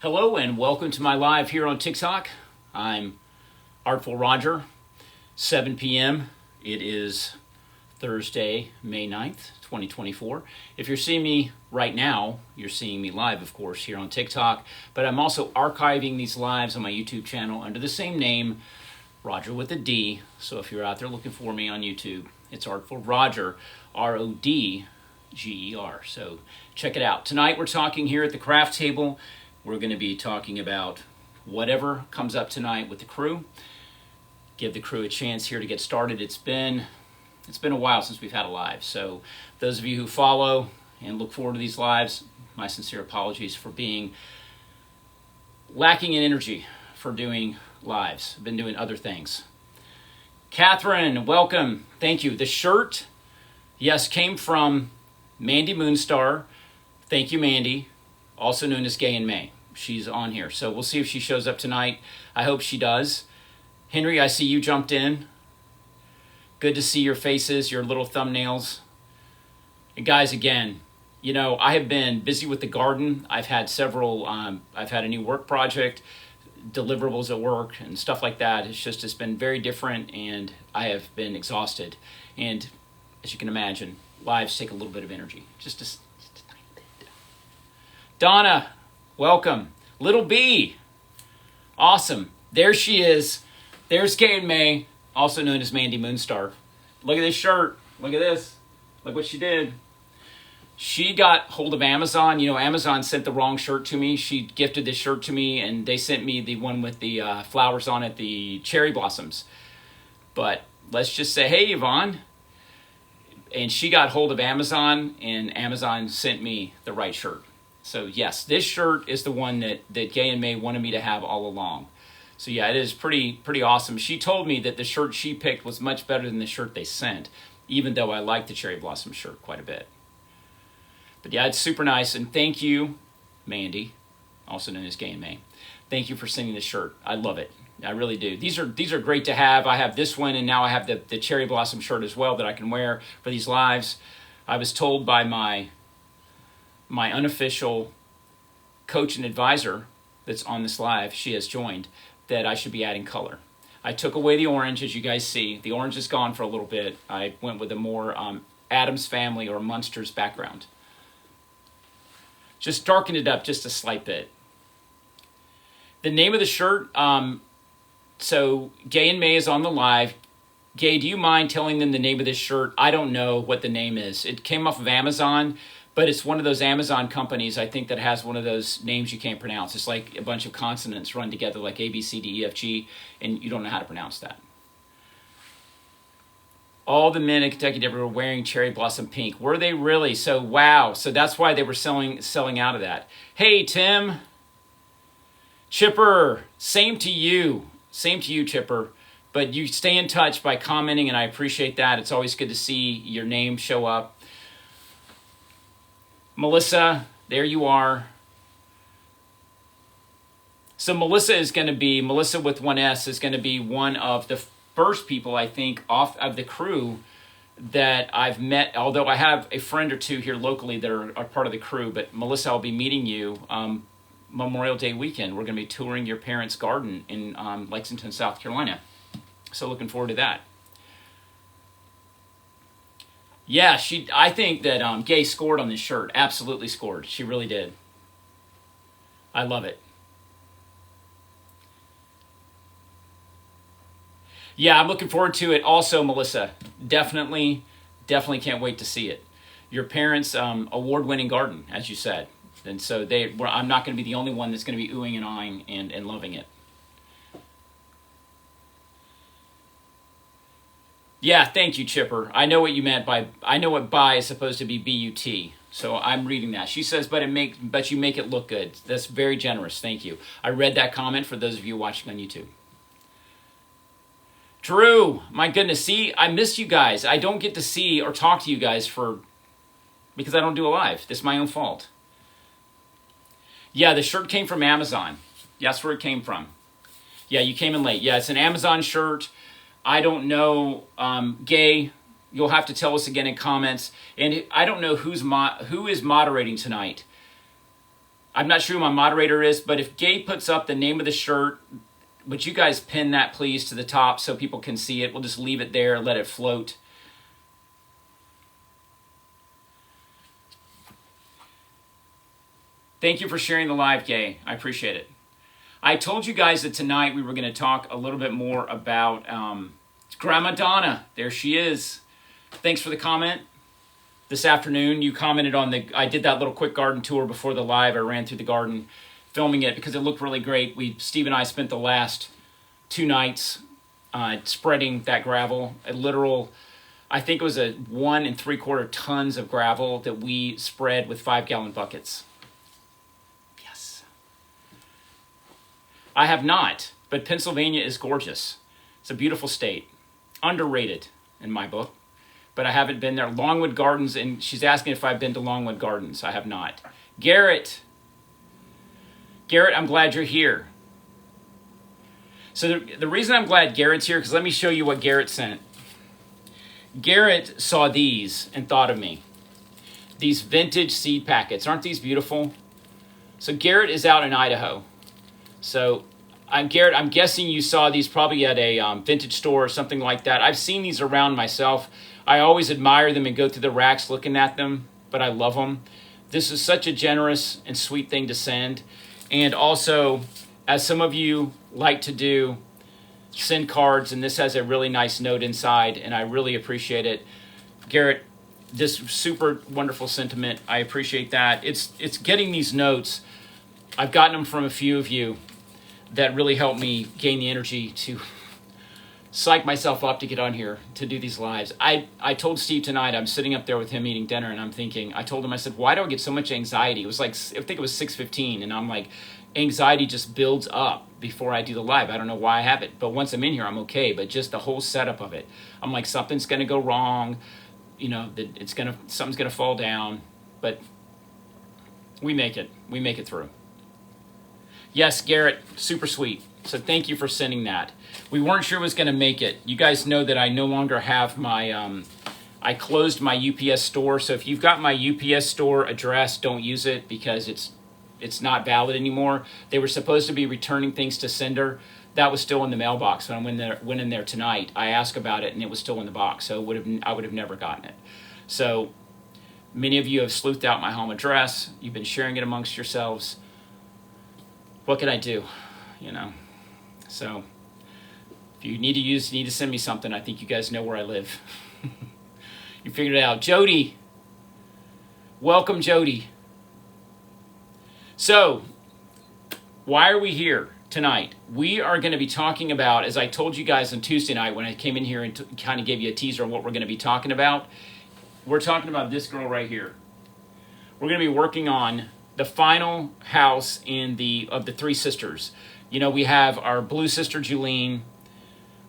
Hello and welcome to my live here on TikTok. I'm Artful Roger, 7 p.m. It is Thursday, May 9th, 2024. If you're seeing me right now, you're seeing me live, of course, here on TikTok, but I'm also archiving these lives on my YouTube channel under the same name, Roger with a D. So if you're out there looking for me on YouTube, it's Artful Roger, R-O-D-G-E-R. So check it out. Tonight we're talking here at the craft table. We're going to be talking about whatever comes up tonight with the crew. Give the crew a chance here to get started. It's been a while since we've had a live. So those of you who follow and look forward to these lives, my sincere apologies for being lacking in energy for doing lives. I've been doing other things. Catherine, welcome. Thank you. The shirt, yes, came from Mandy Moonstar. Thank you, Mandy. Also known as Gay in May. She's on here. So we'll see if she shows up tonight. I hope she does. Henry, I see you jumped in. Good to see your faces, your little thumbnails. And guys, again, you know, I have been busy with the garden. I've had several, I've had a new work project, deliverables at work and stuff like that. It's been very different and I have been exhausted. And as you can imagine, lives take a little bit of energy. Just a tiny bit. Donna, welcome. Little B, awesome. There she is. There's Gay in May, also known as Mandy Moonstar. Look at this shirt. Look at this. Look what she did. She got hold of Amazon. You know, Amazon sent the wrong shirt to me. She gifted this shirt to me, and they sent me the one with the flowers on it, the cherry blossoms. But let's just say, hey, Yvonne. And she got hold of Amazon, and Amazon sent me the right shirt. So yes, this shirt is the one that Gay in May wanted me to have all along. So yeah, it is pretty awesome. She told me that the shirt she picked was much better than the shirt they sent, even though I like the cherry blossom shirt quite a bit. But yeah, it's super nice. And thank you, Mandy, also known as Gay in May. Thank you for sending the shirt. I love it. I really do. These are great to have. I have this one, and now I have the cherry blossom shirt as well that I can wear for these lives. I was told by my unofficial coach and advisor that's on this live, she has joined, that I should be adding color. I took away the orange, as you guys see. The orange is gone for a little bit. I went with a more Addams Family or Munsters background. Just darkened it up just a slight bit. The name of the shirt, so Gay in May is on the live. Gay, do you mind telling them the name of this shirt? I don't know what the name is. It came off of Amazon, but it's one of those Amazon companies, I think, that has one of those names you can't pronounce. It's like a bunch of consonants run together like A, B, C, D, E, F, G, and you don't know how to pronounce that. All the men in Kentucky Derby were wearing cherry blossom pink. Were they really? So, wow. So that's why they were selling out of that. Hey, Tim. Chipper, same to you. Same to you, Chipper. But you stay in touch by commenting, and I appreciate that. It's always good to see your name show up. Melissa, there you are. So Melissa with one S is going to be one of the first people, I think, off of the crew that I've met, although I have a friend or two here locally that are part of the crew. But Melissa, I'll be meeting you Memorial Day weekend. We're going to be touring your parents' garden in Lexington, South Carolina. So looking forward to that. Yeah, I think that Gay scored on this shirt. Absolutely scored. She really did. I love it. Yeah, I'm looking forward to it also, Melissa. Definitely can't wait to see it. Your parents' award-winning garden, as you said. And so I'm not going to be the only one that's going to be oohing and eyeing and loving it. Yeah, thank you, Chipper. I know what you meant I know what by is supposed to be B-U-T. So I'm reading that. She says, but you make it look good. That's very generous. Thank you. I read that comment for those of you watching on YouTube. Drew, my goodness. See, I miss you guys. I don't get to see or talk to you guys because I don't do a live. This is my own fault. Yeah, the shirt came from Amazon. That's where it came from. Yeah, you came in late. Yeah, it's an Amazon shirt. I don't know, Gay, you'll have to tell us again in comments. And I don't know who is moderating tonight. I'm not sure who my moderator is, but if Gabe puts up the name of the shirt, would you guys pin that, please, to the top so people can see it? We'll just leave it there, let it float. Thank you for sharing the live, Gay. I appreciate it. I told you guys that tonight we were going to talk a little bit more about Grandma Donna. There she is. Thanks for the comment. This afternoon, you commented on I did that little quick garden tour before the live. I ran through the garden filming it because it looked really great. Steve and I spent the last 2 nights spreading that gravel. A literal, I think it was a 1 3/4 tons of gravel that we spread with 5-gallon buckets. Yes. I have not, but Pennsylvania is gorgeous. It's a beautiful state. Underrated in my book. But I haven't been there. Longwood Gardens, and she's asking if I've been to Longwood Gardens. I have not. Garrett, I'm glad you're here. So the reason I'm glad Garrett's here, because let me show you what Garrett sent. Garrett saw these and thought of me. These vintage seed packets. Aren't these beautiful? So Garrett is out in Idaho. So Garrett, I'm guessing you saw these probably at a vintage store or something like that. I've seen these around myself. I always admire them and go through the racks looking at them, but I love them. This is such a generous and sweet thing to send. And also, as some of you like to do, send cards, and this has a really nice note inside, and I really appreciate it. Garrett, this super wonderful sentiment. I appreciate that. It's getting these notes. I've gotten them from a few of you that really helped me gain the energy to psych myself up to get on here to do these lives. I told Steve tonight, I'm sitting up there with him eating dinner, and I'm thinking, I told him, I said, why do I get so much anxiety? It was like, I think it was 6:15, and I'm like, anxiety just builds up before I do the live. I don't know why I have it, but once I'm in here, I'm okay. But just the whole setup of it, I'm like, something's going to go wrong. You know, something's going to fall down, but we make it through. Yes, Garrett, super sweet. So thank you for sending that. We weren't sure it was going to make it. You guys know that I no longer have my, I closed my UPS store. So if you've got my UPS store address, don't use it because it's not valid anymore. They were supposed to be returning things to sender. That was still in the mailbox. When I went in there tonight, I asked about it and it was still in the box. So I would have never gotten it. So many of you have sleuthed out my home address. You've been sharing it amongst yourselves. What can I do? You know, so if you need to send me something, I think you guys know where I live. You figured it out. Jody, welcome, Jody. So why are we here tonight? We are going to be talking about, as I told you guys on Tuesday night when I came in here and kind of gave you a teaser of what we're going to be talking about. We're talking about this girl right here. We're going to be working on the final house of the 3 sisters. You know, we have our blue sister, Julene,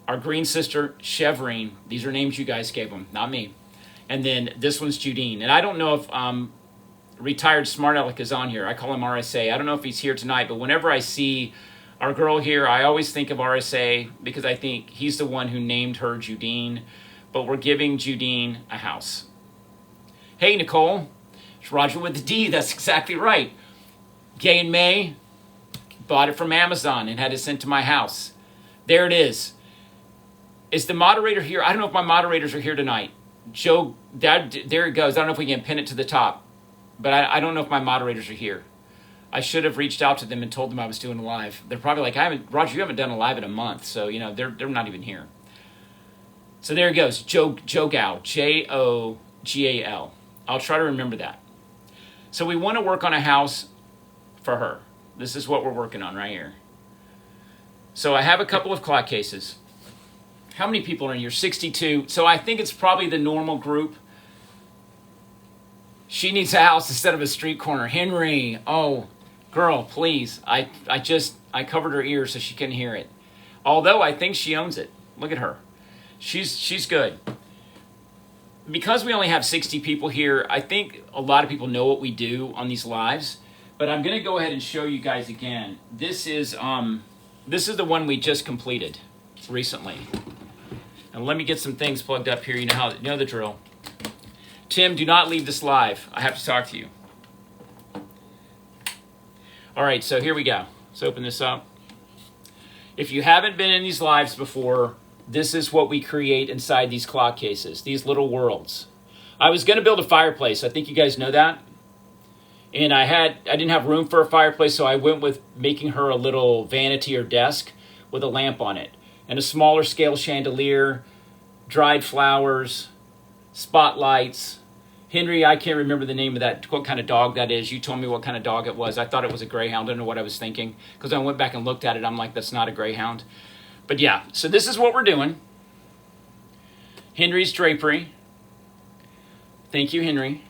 our green sister, Chevrine. These are names you guys gave them, not me. And then this one's Judine. And I don't know if retired Smart Aleck is on here. I call him RSA. I don't know if he's here tonight, but whenever I see our girl here, I always think of RSA because I think he's the one who named her Judine. But we're giving Judine a house. Hey, Nicole. It's Roger with the D. That's exactly right. Gay and May bought it from Amazon and had it sent to my house. There it is. Is the moderator here? I don't know if my moderators are here tonight. Joe, there it goes. I don't know if we can pin it to the top, but I don't know if my moderators are here. I should have reached out to them and told them I was doing a live. They're probably like, Roger, you haven't done a live in a month, so you know they're not even here. So there it goes. Jogal, Jogal. I'll try to remember that. So we want to work on a house for her. This is what we're working on right here. So I have a couple of clock cases. How many people are in here? 62. So I think it's probably the normal group. She needs a house instead of a street corner. Henry, oh, girl, please. I covered her ears so she couldn't hear it. Although I think she owns it. Look at her. She's good. Because we only have 60 people here, I think a lot of people know what we do on these lives. But I'm going to go ahead and show you guys again. This is the one we just completed recently. And let me get some things plugged up here. You know the drill. Tim, do not leave this live. I have to talk to you. All right, so here we go. Let's open this up. If you haven't been in these lives before, this is what we create inside these clock cases, these little worlds. I was going to build a fireplace. I think you guys know that. And I didn't have room for a fireplace, so I went with making her a little vanity or desk with a lamp on it, and a smaller scale chandelier, dried flowers, spotlights. Henry, I can't remember the name of that, what kind of dog that is. You told me what kind of dog it was. I thought it was a greyhound. I don't know what I was thinking, because I went back and looked at it. I'm like, that's not a greyhound. But yeah, so this is what we're doing. Henry's drapery. Thank you, Henry.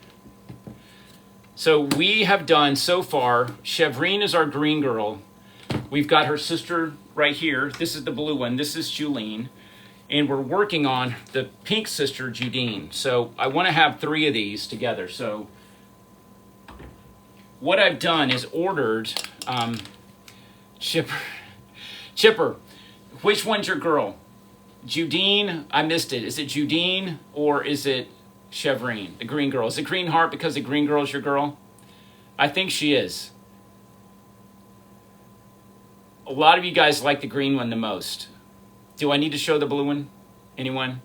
So we have done so far, Chevrine is our green girl. We've got her sister right here. This is the blue one. This is Julene. And we're working on the pink sister, Judine. So I want to have 3 of these together. So what I've done is ordered Chipper, which one's your girl? Judine, I missed it. Is it Judine or is it Chevrine, the green girl? Is it Green Heart because the green girl is your girl? I think she is. A lot of you guys like the green one the most. Do I need to show the blue one? Anyone?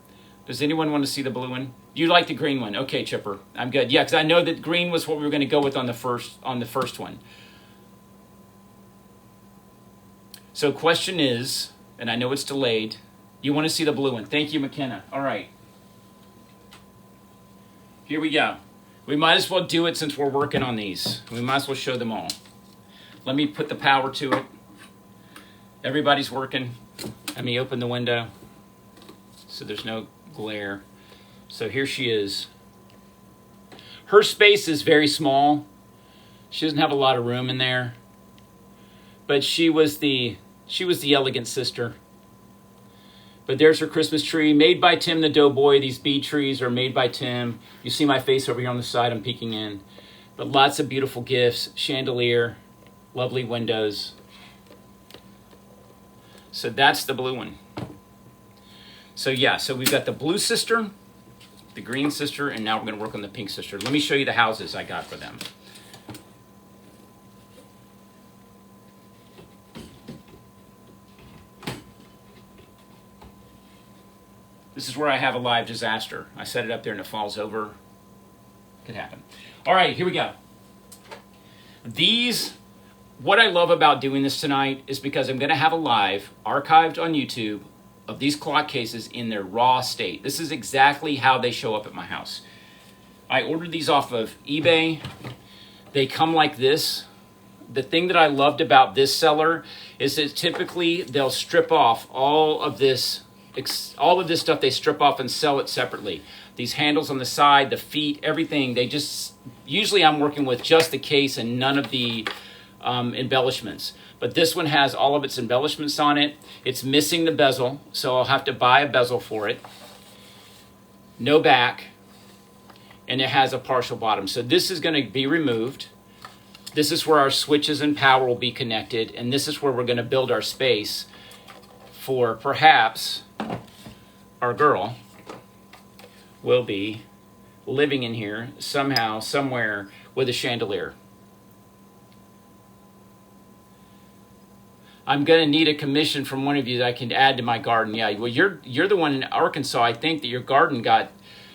Does anyone want to see the blue one? You like the green one? Okay, Chipper. I'm good. Yeah, because I know that green was what we were going to go with on the first one. So question is, and I know it's delayed, you want to see the blue one. Thank you, McKenna. All right. Here we go. We might as well do it since we're working on these. We might as well show them all. Let me put the power to it. Everybody's working. Let me open the window so there's no glare. So here she is. Her space is very small. She doesn't have a lot of room in there. But she was the elegant sister. But there's her Christmas tree, made by Tim the Doughboy. These bead trees are made by Tim. You see my face over here on the side, I'm peeking in. But lots of beautiful gifts, chandelier, lovely windows. So that's the blue one. So yeah, so we've got the blue sister, the green sister, and now we're going to work on the pink sister. Let me show you the houses I got for them. This is where I have a live disaster. I set it up there and it falls over. Could happen. All right, here we go. What I love about doing this tonight is because I'm going to have a live archived on YouTube of these clock cases in their raw state. This is exactly how they show up at my house. I ordered these off of eBay. They come like this. The thing that I loved about this seller is that typically they'll strip off all of this stuff. They strip off and sell it separately. These handles on the side, the feet, everything, usually I'm working with just the case and none of the embellishments. But this one has all of its embellishments on it. It's missing the bezel, so I'll have to buy a bezel for it. No back, and it has a partial bottom. So this is going to be removed. This is where our switches and power will be connected, and this is where we're going to build our space for perhaps our girl will be living in here somehow, somewhere with a chandelier. I'm going to need a commission from one of you that I can add to my garden. Yeah, well, you're the one in Arkansas. I think that your garden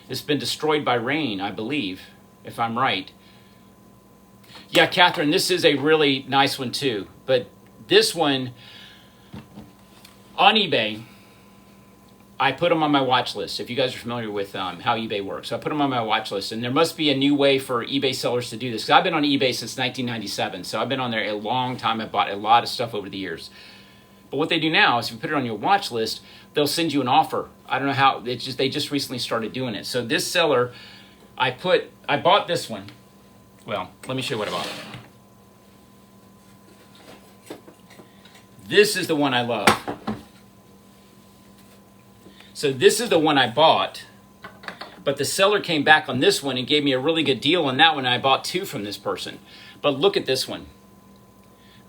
it's been destroyed by rain, I believe, if I'm right. Yeah, Catherine, this is a really nice one too. But this one, on eBay, I put them on my watch list. If you guys are familiar with how eBay works, so I put them on my watch list. And there must be a new way for eBay sellers to do this. 'Cause I've been on eBay since 1997, so I've been on there a long time. I've bought a lot of stuff over the years. But what they do now is if you put it on your watch list, they'll send you an offer. I don't know how, they just recently started doing it. So this seller, I bought this one. Well, let me show you what I bought. This is the one I love. So this is the one I bought, but the seller came back on this one and gave me a really good deal on that one. And I bought 2 from this person. But look at this one.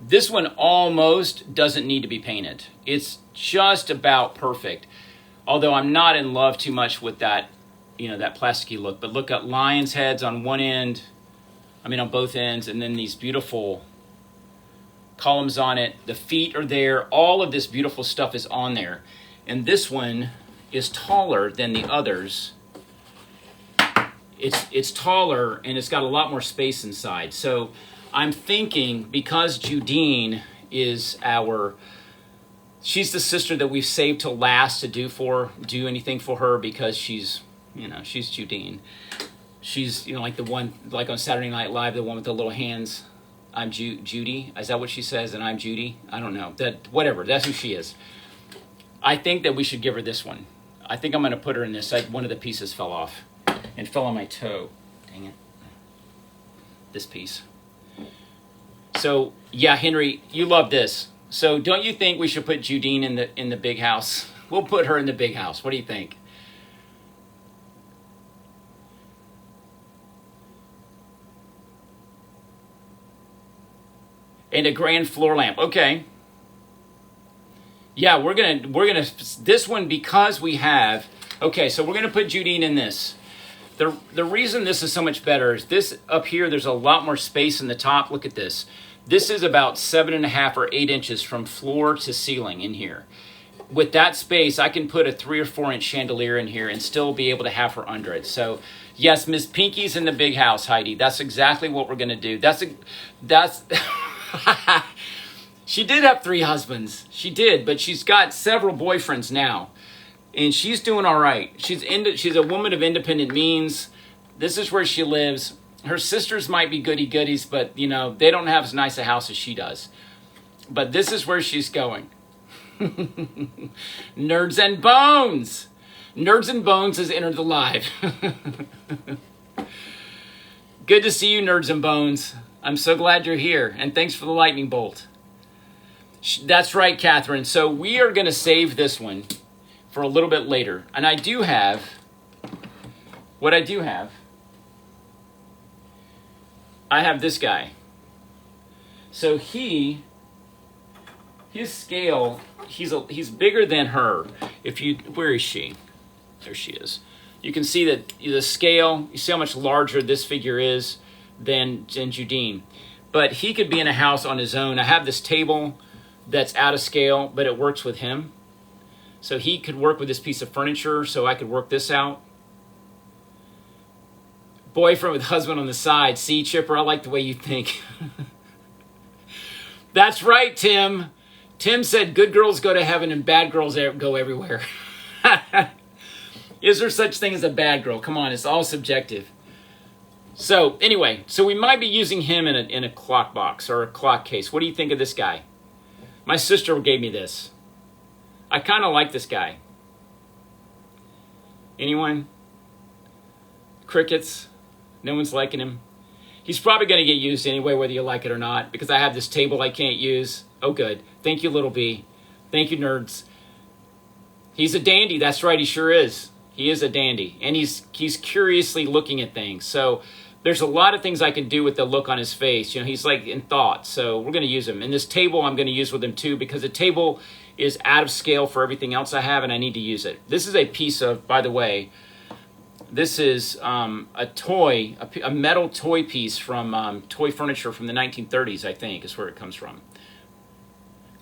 This one almost doesn't need to be painted. It's just about perfect. Although I'm not in love too much with that, that plasticky look. But look at lion's heads on one end, on both ends, and then these beautiful columns on it. The feet are there. All of this beautiful stuff is on there. And this one is taller than the others. It's taller and it's got a lot more space inside. So I'm thinking because Judine is she's the sister that we've saved till last to do anything for her, because she's Judine. She's, like the one, like on Saturday Night Live, the one with the little hands. I'm Judy. Is that what she says? And I'm Judy? I don't know. Whatever. That's who she is. I think that we should give her this one. I think I'm going to put her in this. One of the pieces fell off and fell on my toe. Dang it. This piece. So, yeah, Henry, you love this. So don't you think we should put Judine in the big house? We'll put her in the big house. What do you think? And a grand floor lamp. Okay. Yeah, we're gonna this one, because we have. Okay, so we're gonna put Judine in this. The reason this is so much better is this up here. There's a lot more space in the top. Look at this. This is about 7.5 or 8 inches from floor to ceiling in here. With that space, I can put a 3 or 4 inch chandelier in here and still be able to have her under it. So, yes, Miss Pinky's in the big house, Heidi. That's exactly what we're gonna do. That's She did have 3 husbands. She did, but she's got several boyfriends now. And she's doing all right. She's a woman of independent means. This is where she lives. Her sisters might be goody-goodies, but, they don't have as nice a house as she does. But this is where she's going. Nerds and Bones. Nerds and Bones has entered the live. Good to see you, Nerds and Bones. I'm so glad you're here. And thanks for the lightning bolt. That's right, Catherine. So we are going to save this one for a little bit later. And I do have I have this guy. So his scale, he's bigger than her. Where is she? There she is. You can see that the scale, you see how much larger this figure is than Judine. But he could be in a house on his own. I have this table that's out of scale, but it works with him. So he could work with this piece of furniture, so I could work this out. Boyfriend with husband on the side. See, Chipper, I like the way you think. That's right, Tim. Tim said good girls go to heaven and bad girls go everywhere. Is there such thing as a bad girl? Come on, it's all subjective. So anyway, we might be using him in a clock box or a clock case. What do you think of this guy? My sister gave me this. I kind of like this guy. Anyone? Crickets? No one's liking him. He's probably going to get used anyway, whether you like it or not, because I have this table I can't use. Oh, good. Thank you, Little B. Thank you, nerds. He's a dandy. That's right. He sure is. He is a dandy. And he's curiously looking at things. So there's a lot of things I can do with the look on his face. He's like in thought. So we're going to use him. And this table I'm going to use with him too, because the table is out of scale for everything else I have, and I need to use it. This is a piece of, by the way, this is a metal toy piece from toy furniture from the 1930s, I think, is where it comes from.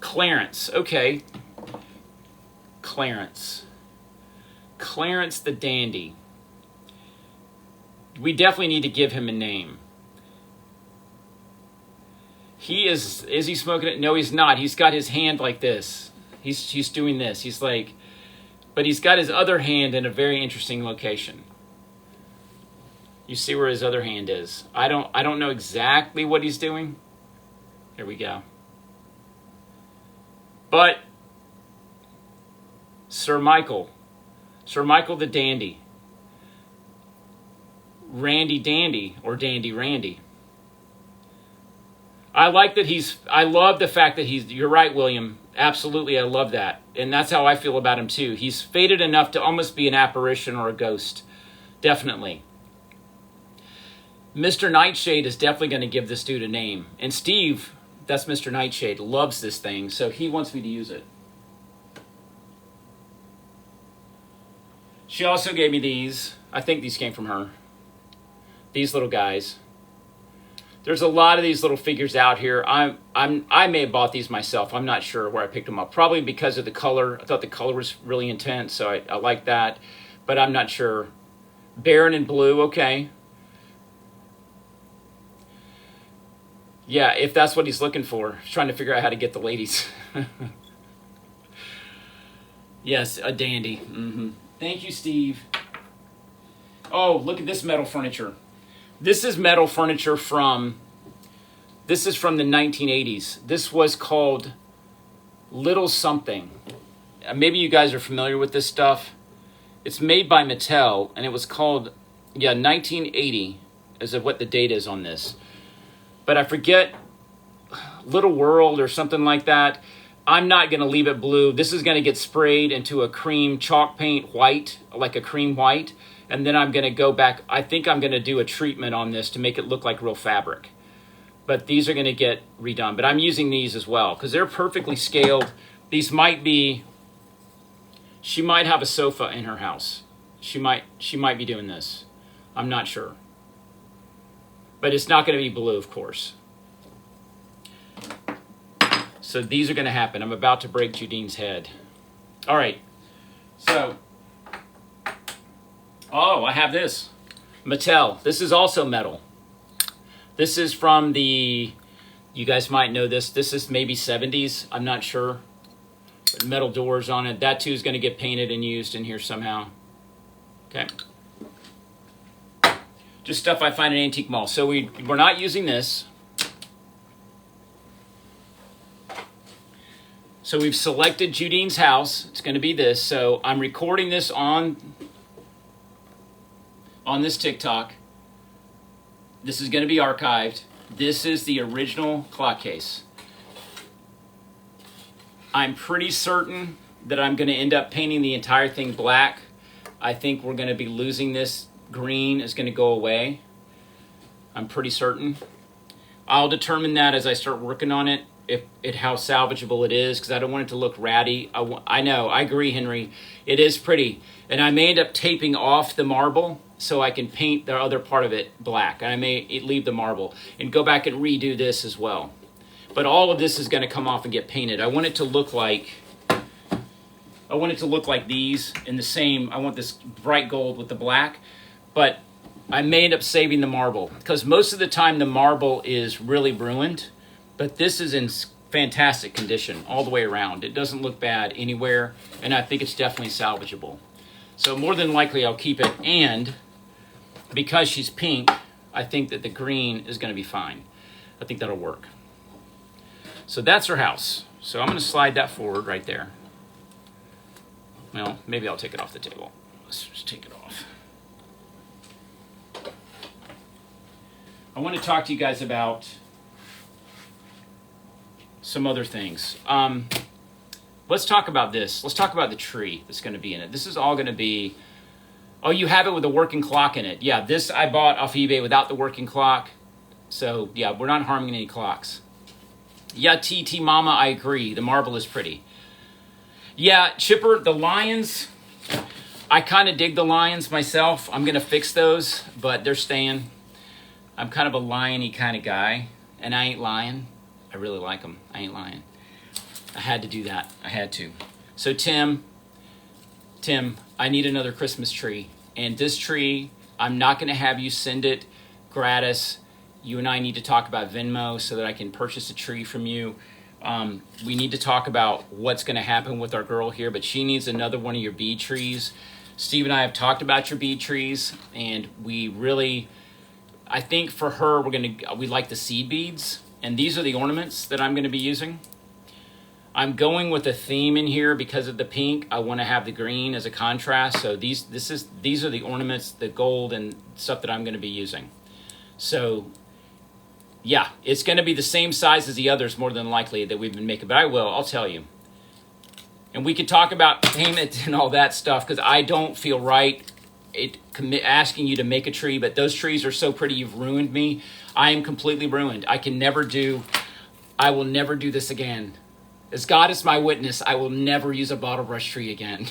Clarence. Okay. Clarence the dandy. We definitely need to give him a name. Is he smoking it? No, he's not. He's got his hand like this. He's doing this. He's like, but he's got his other hand in a very interesting location. You see where his other hand is. I don't know exactly what he's doing. Here we go. But Sir Michael the Dandy. Randy Dandy or Dandy Randy. I like that I love the fact that you're right, William. Absolutely, I love that. And that's how I feel about him too. He's faded enough to almost be an apparition or a ghost. Definitely. Mr. Nightshade is definitely going to give this dude a name. And Steve, that's Mr. Nightshade, loves this thing, so he wants me to use it. She also gave me these. I think these came from her. These little guys. There's a lot of these little figures out here. I may have bought these myself. I'm not sure where I picked them up. Probably because of the color. I thought the color was really intense, so I like that. But I'm not sure. Baron in blue, okay. Yeah, if that's what he's looking for. He's trying to figure out how to get the ladies. Yes, a dandy. Thank you, Steve. Oh, look at this metal furniture. This is metal furniture this is from the 1980s. This was called Little Something. Maybe you guys are familiar with this stuff. It's made by Mattel, and it was called, 1980 is what the date is on this. But I forget, Little World or something like that. I'm not going to leave it blue. This is going to get sprayed into a cream chalk paint white, like a cream white. And then I'm going to go back. I think I'm going to do a treatment on this to make it look like real fabric. But these are going to get redone. But I'm using these as well because they're perfectly scaled. These might be, she might have a sofa in her house. She might be doing this. I'm not sure. But it's not going to be blue, of course. So these are going to happen. I'm about to break Judine's head. All right. So, I have this. Mattel. This is also metal. This is from you guys might know this. This is maybe 70s. I'm not sure. But metal doors on it. That too is going to get painted and used in here somehow. Okay. Just stuff I find in antique mall. So we're not using this. So we've selected Judine's house. It's going to be this. So I'm recording this on this TikTok. This is going to be archived. This is the original clock case. I'm pretty certain that I'm going to end up painting the entire thing black. I think we're going to be losing this. Green is going to go away. I'm pretty certain. I'll determine that as I start working on it. How salvageable it is, because I don't want it to look ratty. I know, I agree, Henry. It is pretty. And I may end up taping off the marble so I can paint the other part of it black. And I may leave the marble and go back and redo this as well. But all of this is going to come off and get painted. I want it to look like these in the same. I want this bright gold with the black. But I may end up saving the marble because most of the time the marble is really ruined. But this is in fantastic condition all the way around. It doesn't look bad anywhere, and I think it's definitely salvageable. So more than likely I'll keep it, and because she's pink, I think that the green is going to be fine. I think that'll work. So that's her house. So I'm going to slide that forward right there. Well, maybe I'll take it off the table. Let's just take it off. I want to talk to you guys about some other things. Let's talk about this. Let's talk about the tree that's going to be in it. This is all going to be... Oh, you have it with a working clock in it. Yeah, this I bought off eBay without the working clock. So, yeah, we're not harming any clocks. Yeah, TT Mama, I agree. The marble is pretty. Yeah, Chipper, the lions... I kind of dig the lions myself. I'm going to fix those, but they're staying. I'm kind of a lion-y kind of guy, and I ain't lying. I really like them. I ain't lying. I had to do that. I had to. So Tim, I need another Christmas tree. And this tree, I'm not going to have you send it gratis. You and I need to talk about Venmo so that I can purchase a tree from you. We need to talk about what's going to happen with our girl here, but she needs another one of your bead trees. Steve and I have talked about your bead trees, and we really, I think for her, we like the seed beads. And these are the ornaments that I'm going to be using. I'm going with a theme in here because of the pink. I want to have the green as a contrast. So these are the ornaments, the gold and stuff that I'm going to be using. So yeah, it's going to be the same size as the others more than likely that we've been making. But I'll tell you. And we could talk about payment and all that stuff because I don't feel right asking you to make a tree. But those trees are so pretty, you've ruined me. I am completely ruined. I will never do this again. As God is my witness, I will never use a bottle brush tree again.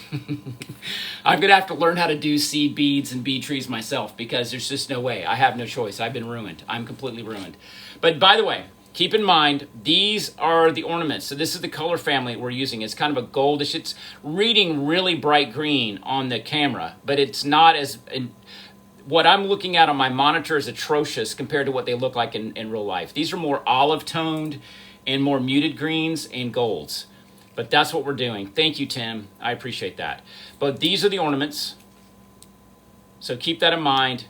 I'm going to have to learn how to do seed beads and bead trees myself because there's just no way. I have no choice. I've been ruined. I'm completely ruined. But by the way, keep in mind, these are the ornaments. So this is the color family we're using. It's kind of a goldish. It's reading really bright green on the camera, but it's not as... what I'm looking at on my monitor is atrocious compared to what they look like in real life. These are more olive toned and more muted greens and golds. But that's what we're doing. Thank you, Tim. I appreciate that. But these are the ornaments. So keep that in mind.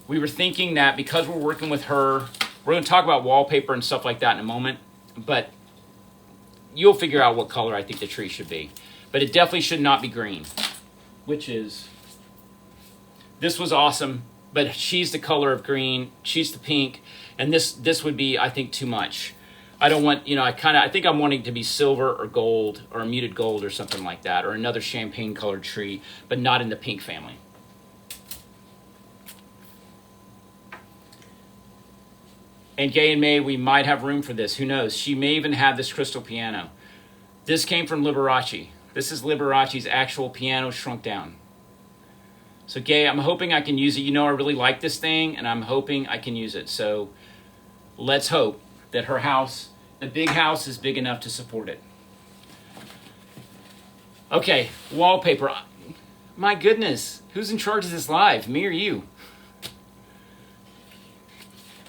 We were thinking that because we're working with her, we're going to talk about wallpaper and stuff like that in a moment. But you'll figure out what color I think the tree should be. But it definitely should not be green, which is... This was awesome, but she's the color of green. She's the pink. And this would be, I think, too much. I don't want, I think I'm wanting to be silver or gold or a muted gold or something like that, or another champagne colored tree, but not in the pink family. And Gay and May, we might have room for this. Who knows? She may even have this crystal piano. This came from Liberace. This is Liberace's actual piano shrunk down. So Gay, I'm hoping I can use it. I really like this thing, and I'm hoping I can use it. So let's hope that her house, the big house, is big enough to support it. Okay, wallpaper. My goodness, who's in charge of this live? Me or you?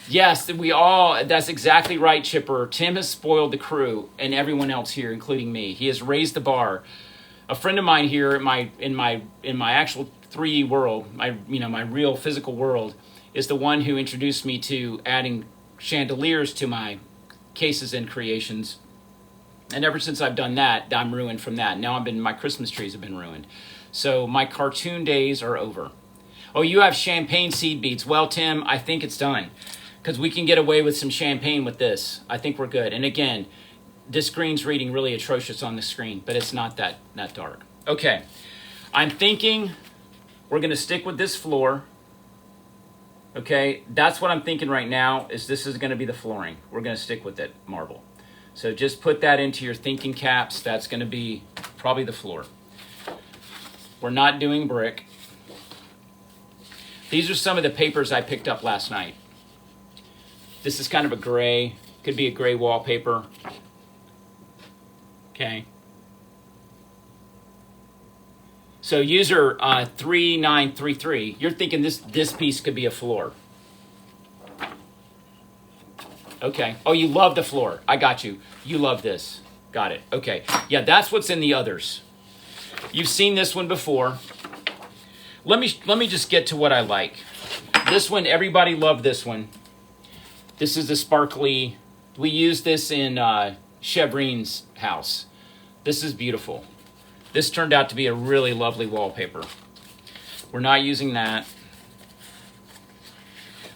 Yes, that's exactly right, Chipper. Tim has spoiled the crew and everyone else here, including me. He has raised the bar. A friend of mine here in my actual 3D world, my real physical world, is the one who introduced me to adding chandeliers to my cases and creations. And ever since I've done that, I'm ruined from that. Now my Christmas trees have been ruined. So my cartoon days are over. Oh, you have champagne seed beads. Well, Tim, I think it's done. Because we can get away with some champagne with this. I think we're good. And again, this green's reading really atrocious on the screen, but it's not that dark. Okay, I'm thinking we're going to stick with this floor. Okay, that's what I'm thinking right now, is this is going to be the flooring. We're going to stick with it, marble. So just put that into your thinking caps. That's going to be probably the floor. We're not doing brick. These are some of the papers I picked up last night. This is kind of a gray, could be a gray wallpaper. Okay. So user 3933, you're thinking this piece could be a floor. Okay. Oh, you love the floor. I got you. You love this. Got it. Okay. Yeah, that's what's in the others. You've seen this one before. Let me just get to what I like. This one, everybody loved this one. This is the sparkly. We used this in Chevrine's house. This is beautiful. This turned out to be a really lovely wallpaper. We're not using that.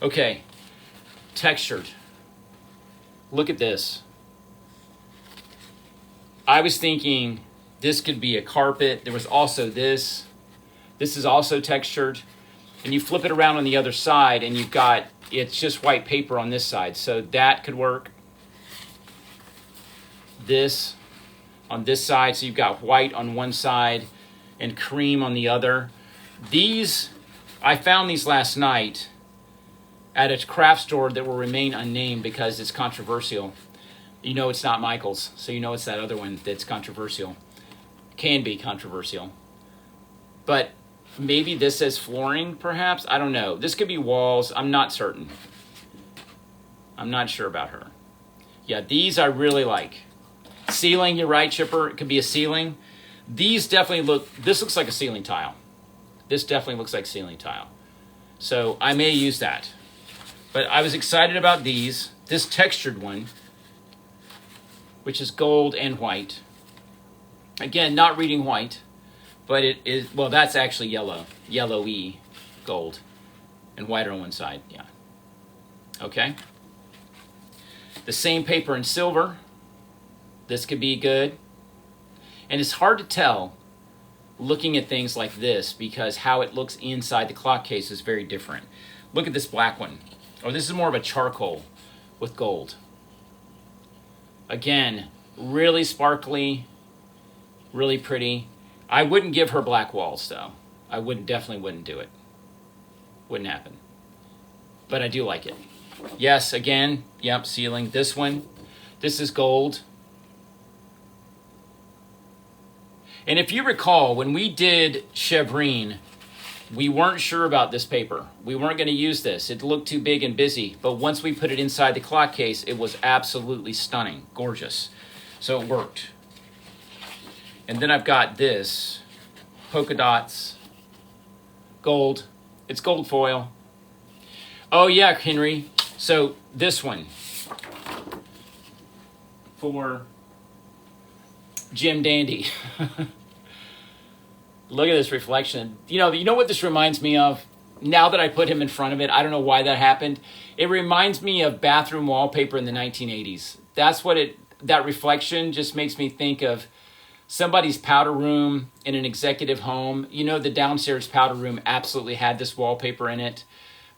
Okay, textured. Look at this. I was thinking this could be a carpet. There was also this. This is also textured. And you flip it around on the other side and you've got, it's just white paper on this side. So that could work. This on this side, so you've got white on one side and cream on the other. These, I found these last night at a craft store that will remain unnamed because it's controversial. You know it's not Michael's, so you know it's that other one that's controversial. Can be controversial. But maybe this says flooring, perhaps? I don't know. This could be walls. I'm not certain. I'm not sure about her. Yeah, these I really like. Ceiling, you're right, Chipper. It could be a ceiling. These definitely this looks like a ceiling tile. This definitely looks like ceiling tile. So I may use that. But I was excited about these. This textured one, which is gold and white. Again, not reading white, but it is, well, that's actually yellow. Yellowy gold. And white on one side, yeah. Okay. The same paper in silver. This could be good. And it's hard to tell looking at things like this because how it looks inside the clock case is very different. Look at this black one. Oh, this is more of a charcoal with gold. Again, Really sparkly, really pretty. I wouldn't give her black walls though. I definitely wouldn't do it. Wouldn't happen. But I do like it. Yes, again, yep, ceiling. This one, this is gold. And if you recall, when we did Chevrine, we weren't sure about this paper. We weren't going to use this. It looked too big and busy. But once we put it inside the clock case, it was absolutely stunning, gorgeous. So it worked. And then I've got this, polka dots, gold. It's gold foil. Oh yeah, Henry. So this one for Jim Dandy. Look at this reflection. You know what this reminds me of? Now that I put him in front of it, I don't know why that happened. It reminds me of bathroom wallpaper in the 1980s. That reflection just makes me think of somebody's powder room in an executive home. You know, the downstairs powder room absolutely had this wallpaper in it.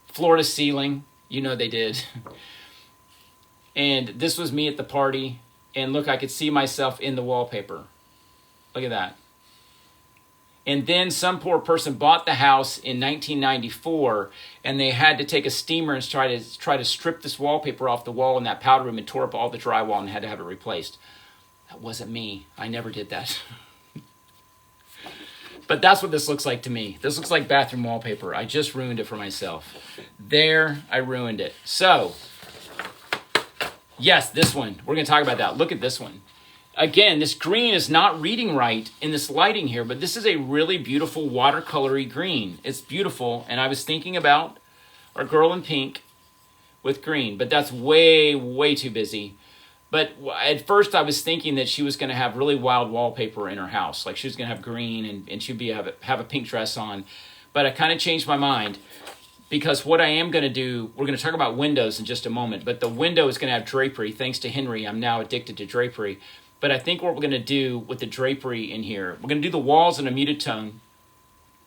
Floor to ceiling, you know they did. And this was me at the party. And look, I could see myself in the wallpaper. Look at that. And then some poor person bought the house in 1994, and they had to take a steamer and try to strip this wallpaper off the wall in that powder room and tore up all the drywall and had to have it replaced. That wasn't me. I never did that. But that's what this looks like to me. This looks like bathroom wallpaper. I just ruined it for myself. There, I ruined it. So, yes, this one. We're going to talk about that. Look at this one. Again, this green is not reading right in this lighting here, but this is a really beautiful watercolory green. It's beautiful, and I was thinking about our girl in pink with green, but that's way, way too busy. But at first I was thinking that she was going to have really wild wallpaper in her house. Like she was going to have green and she'd have a pink dress on. But I kind of changed my mind because what I am going to do, we're going to talk about windows in just a moment, but the window is going to have drapery. Thanks to Henry, I'm now addicted to drapery. But I think what we're going to do with the drapery in here, we're going to do the walls in a muted tone,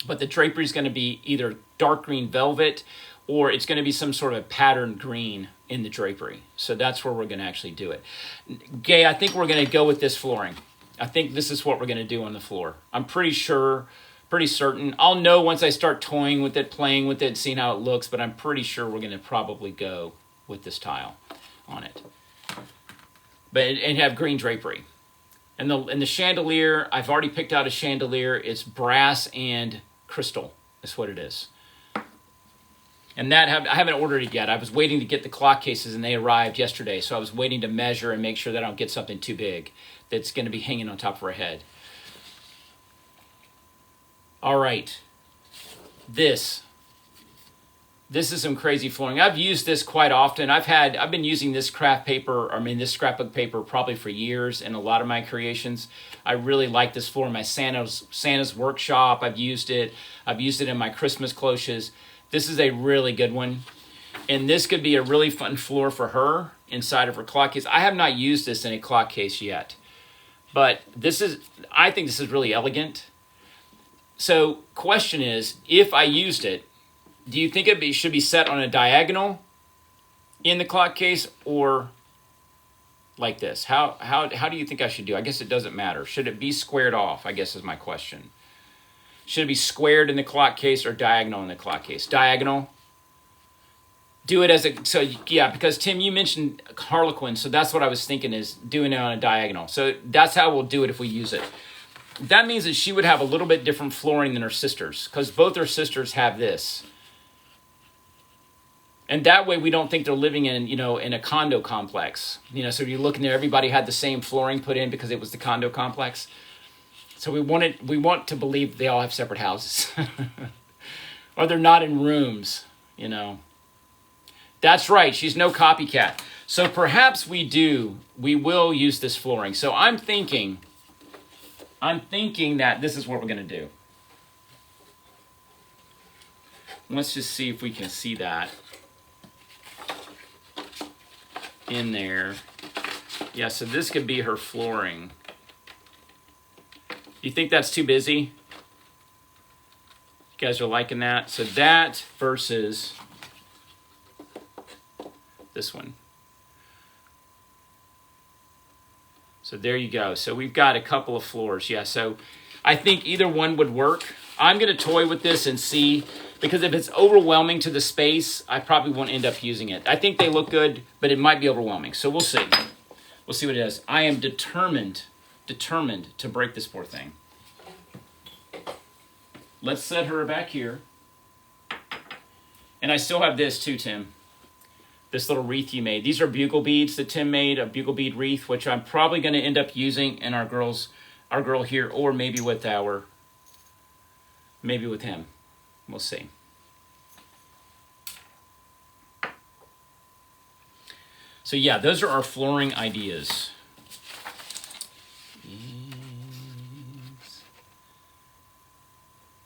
but the drapery is going to be either dark green velvet or it's going to be some sort of patterned green in the drapery. So that's where we're going to actually do it. Gay, I think we're going to go with this flooring. I think this is what we're going to do on the floor. I'm pretty sure, pretty certain. I'll know once I start toying with it, playing with it, seeing how it looks, but I'm pretty sure we're going to probably go with this tile on it. And have green drapery. And the chandelier, I've already picked out a chandelier. It's brass and crystal is what it is. And I haven't ordered it yet. I was waiting to get the clock cases and they arrived yesterday. So I was waiting to measure and make sure that I don't get something too big that's going to be hanging on top of her head. All right. This is some crazy flooring. I've used this quite often. I've been using this this scrapbook paper probably for years in a lot of my creations. I really like this floor in my Santa's workshop. I've used it. I've used it in my Christmas cloches. This is a really good one. And this could be a really fun floor for her inside of her clock case. I have not used this in a clock case yet. But I think this is really elegant. So question is, if I used it, do you think it should be set on a diagonal in the clock case or like this? How do you think I should do? I guess it doesn't matter. Should it be squared off, I guess is my question. Should it be squared in the clock case or diagonal in the clock case? Diagonal. Do it because Tim, you mentioned Harlequin, so that's what I was thinking is doing it on a diagonal. So that's how we'll do it if we use it. That means that she would have a little bit different flooring than her sisters because both her sisters have this. And that way we don't think they're living in a condo complex. So you look in there, everybody had the same flooring put in because it was the condo complex. So we want to believe they all have separate houses. Or they're not in rooms, That's right, she's no copycat. So perhaps we will use this flooring. So I'm thinking that this is what we're going to do. Let's just see if we can see that in there. Yeah, so this could be her flooring. You think that's too busy? You guys are liking that? So that versus this one. So there you go. So we've got a couple of floors. Yeah, so I think either one would work. I'm going to toy with this and see, because if it's overwhelming to the space, I probably won't end up using it. I think they look good, but it might be overwhelming. So we'll see. We'll see what it is. I am determined to break this poor thing. Let's set her back here. And I still have this too, Tim. This little wreath you made. These are bugle beads that Tim made, a bugle bead wreath, which I'm probably going to end up using in our girl here, or maybe with him. We'll see. So yeah, those are our flooring ideas.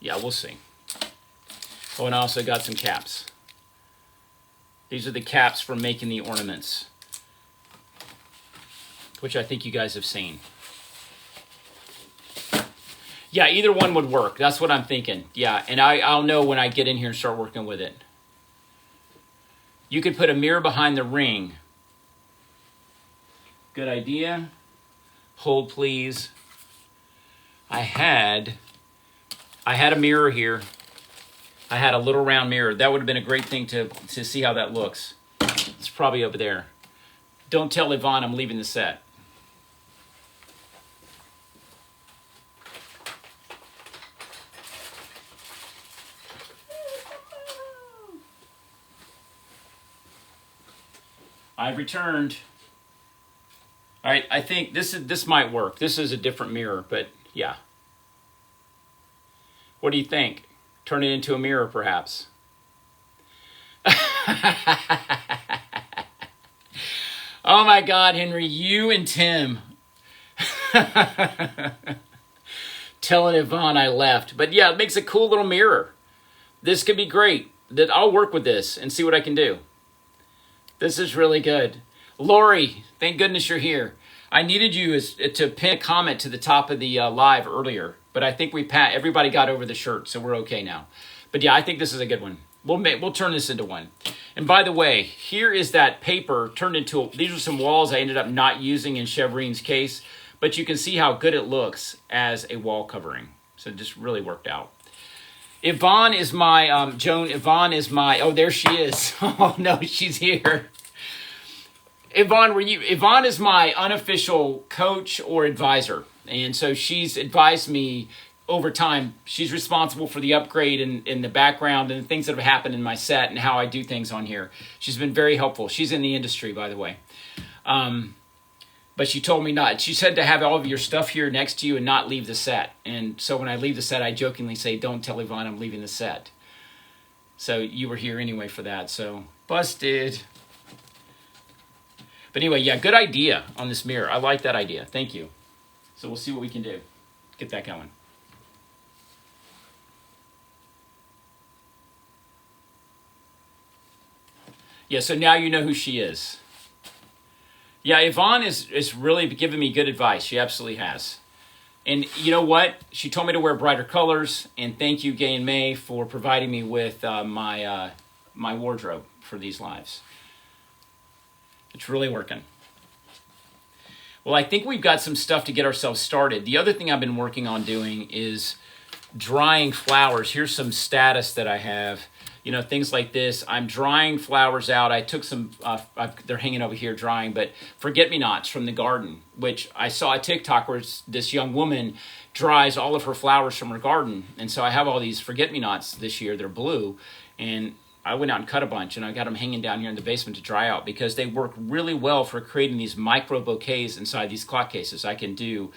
Yeah, we'll see. Oh, and I also got some caps. These are the caps for making the ornaments, which I think you guys have seen. Yeah, either one would work. That's what I'm thinking. Yeah, and I'll know when I get in here and start working with it. You could put a mirror behind the ring. Good idea. Hold, please. I had a mirror here. I had a little round mirror. That would have been a great thing to see how that looks. It's probably over there. Don't tell Yvonne I'm leaving the set. I've returned. All right, I think this might work. This is a different mirror, but yeah. What do you think? Turn it into a mirror, perhaps. Oh my God, Henry, you and Tim. Telling Yvonne I left. But yeah, it makes a cool little mirror. This could be great. I'll work with this and see what I can do. This is really good. Lori, thank goodness you're here. I needed you to pin a comment to the top of the live earlier, but I think everybody got over the shirt, so we're okay now. But yeah, I think this is a good one. We'll turn this into one. And by the way, here is that paper turned into, these are some walls I ended up not using in Chevrine's case, but you can see how good it looks as a wall covering. So it just really worked out. Yvonne is my, Yvonne is my, oh, there she is. Oh no, she's here. Yvonne is my unofficial coach or advisor. And so she's advised me over time. She's responsible for the upgrade in the background and the things that have happened in my set and how I do things on here. She's been very helpful. She's in the industry, by the way. But she told me not. She said to have all of your stuff here next to you and not leave the set. And so when I leave the set, I jokingly say, don't tell Yvonne I'm leaving the set. So you were here anyway for that. So busted. But anyway, yeah, good idea on this mirror. I like that idea. Thank you. So we'll see what we can do. Get that going. Yeah, so now you know who she is. Yeah, Yvonne is really giving me good advice. She absolutely has. And you know what? She told me to wear brighter colors. And thank you, Gay and May, for providing me with my wardrobe for these lives. It's really working. Well, I think we've got some stuff to get ourselves started. The other thing I've been working on doing is drying flowers. Here's some status that I have. You know, things like this. I'm drying flowers out. I took some, they're hanging over here drying, but forget-me-nots from the garden, which I saw a TikTok where this young woman dries all of her flowers from her garden. And so I have all these forget-me-nots this year. They're blue. And I went out and cut a bunch, and I got them hanging down here in the basement to dry out because they work really well for creating these micro bouquets inside these clock cases. I can do,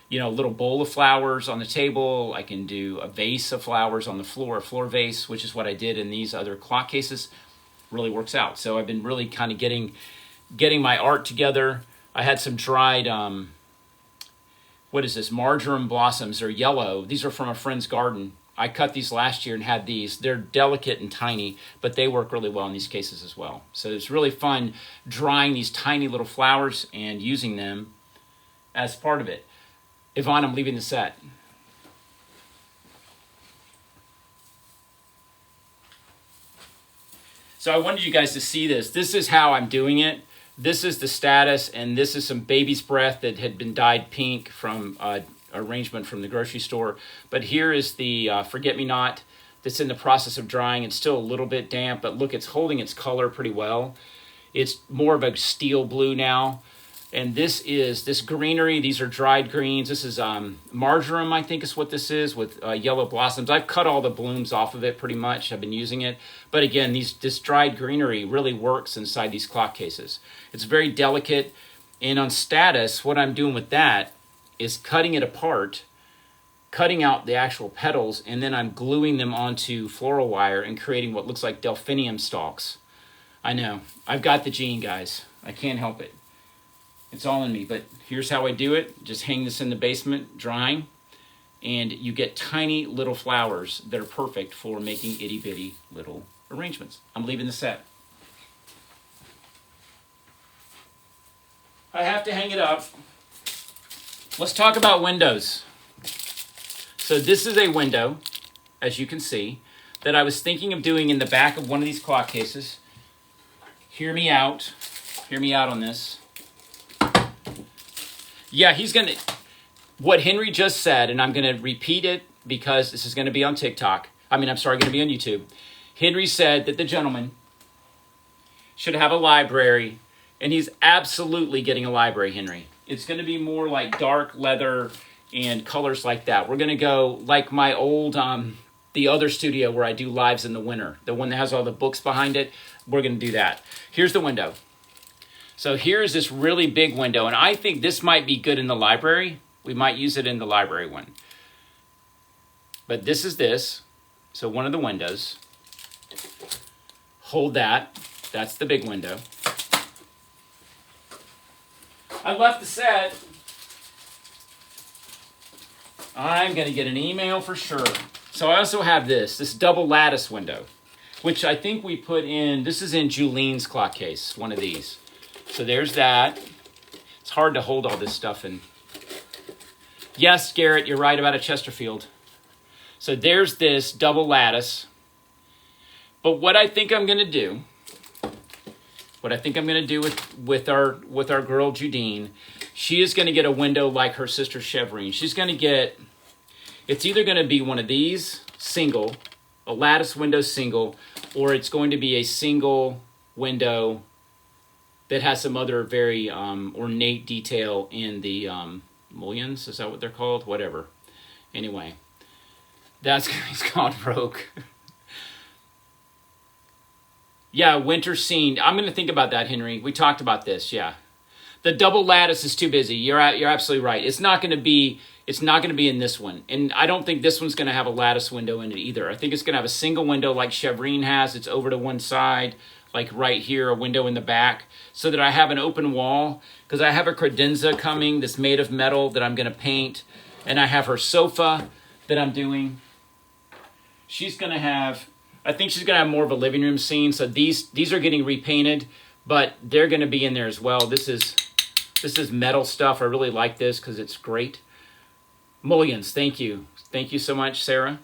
you know, a little bowl of flowers on the table. I can do a vase of flowers on the floor, a floor vase, which is what I did in these other clock cases. Really works out. So I've been really kind of getting my art together. I had some dried, what is this? Marjoram blossoms. They're yellow. These are from a friend's garden. I cut these last year and had these. They're delicate and tiny, but they work really well in these cases as well. So it's really fun drying these tiny little flowers and using them as part of it. Yvonne, I'm leaving the set. So I wanted you guys to see this. This is how I'm doing it. This is the status, and this is some baby's breath that had been dyed pink from arrangement from the grocery store. But here is the forget-me-not that's in the process of drying. It's still a little bit damp, but look, it's holding its color pretty well. It's more of a steel blue now. And this is this greenery. These are dried greens. This is marjoram, I think is what this is, with yellow blossoms. I've cut all the blooms off of it pretty much. I've been using it. But again, this dried greenery really works inside these clock cases. It's very delicate. And on status, what I'm doing with that is cutting it apart, cutting out the actual petals, and then I'm gluing them onto floral wire and creating what looks like delphinium stalks. I know. I've got the gene, guys. I can't help it. It's all in me, but here's how I do it. Just hang this in the basement, drying, and you get tiny little flowers that are perfect for making itty-bitty little arrangements. I'm leaving the set. I have to hang it up. Let's talk about windows. So this is a window, as you can see, that I was thinking of doing in the back of one of these clock cases. Hear me out. Hear me out on this. Yeah, he's going to, what Henry just said, and I'm going to repeat it because this is going to be on TikTok. Going to be on YouTube. Henry said that the gentleman should have a library, and he's absolutely getting a library, Henry. It's going to be more like dark leather and colors like that. We're going to go like my old, the other studio where I do lives in the winter, the one that has all the books behind it. We're going to do that. Here's the window. So here's this really big window, and I think this might be good in the library. We might use it in the library one. But this is this. So one of the windows. Hold that. That's the big window. I left the set. I'm going to get an email for sure. So I also have this double lattice window, which I think we put in, this is in Juline's clock case, one of these. So there's that. It's hard to hold all this stuff in. Yes, Garrett, you're right about a Chesterfield. So there's this double lattice. But what I think I'm going to do, with our girl Judine, she is going to get a window like her sister Chevrine. She's going to get, it's either going to be one of these, single, a lattice window single, or it's going to be a single window that has some other very ornate detail in the mullions. Is that what they're called? Whatever. Anyway, he's gone rogue. Yeah, winter scene. I'm going to think about that, Henry. We talked about this, yeah. The double lattice is too busy. You're absolutely right. It's not going to be in this one. And I don't think this one's going to have a lattice window in it either. I think it's going to have a single window like Chevrine has. It's over to one side, like right here, a window in the back, so that I have an open wall, because I have a credenza coming that's made of metal that I'm going to paint, and I have her sofa that I'm doing. She's going to have, I think she's going to have more of a living room scene, so these are getting repainted, but they're going to be in there as well. This is metal stuff. I really like this because it's great. Mullions, thank you. Thank you so much, Sarah.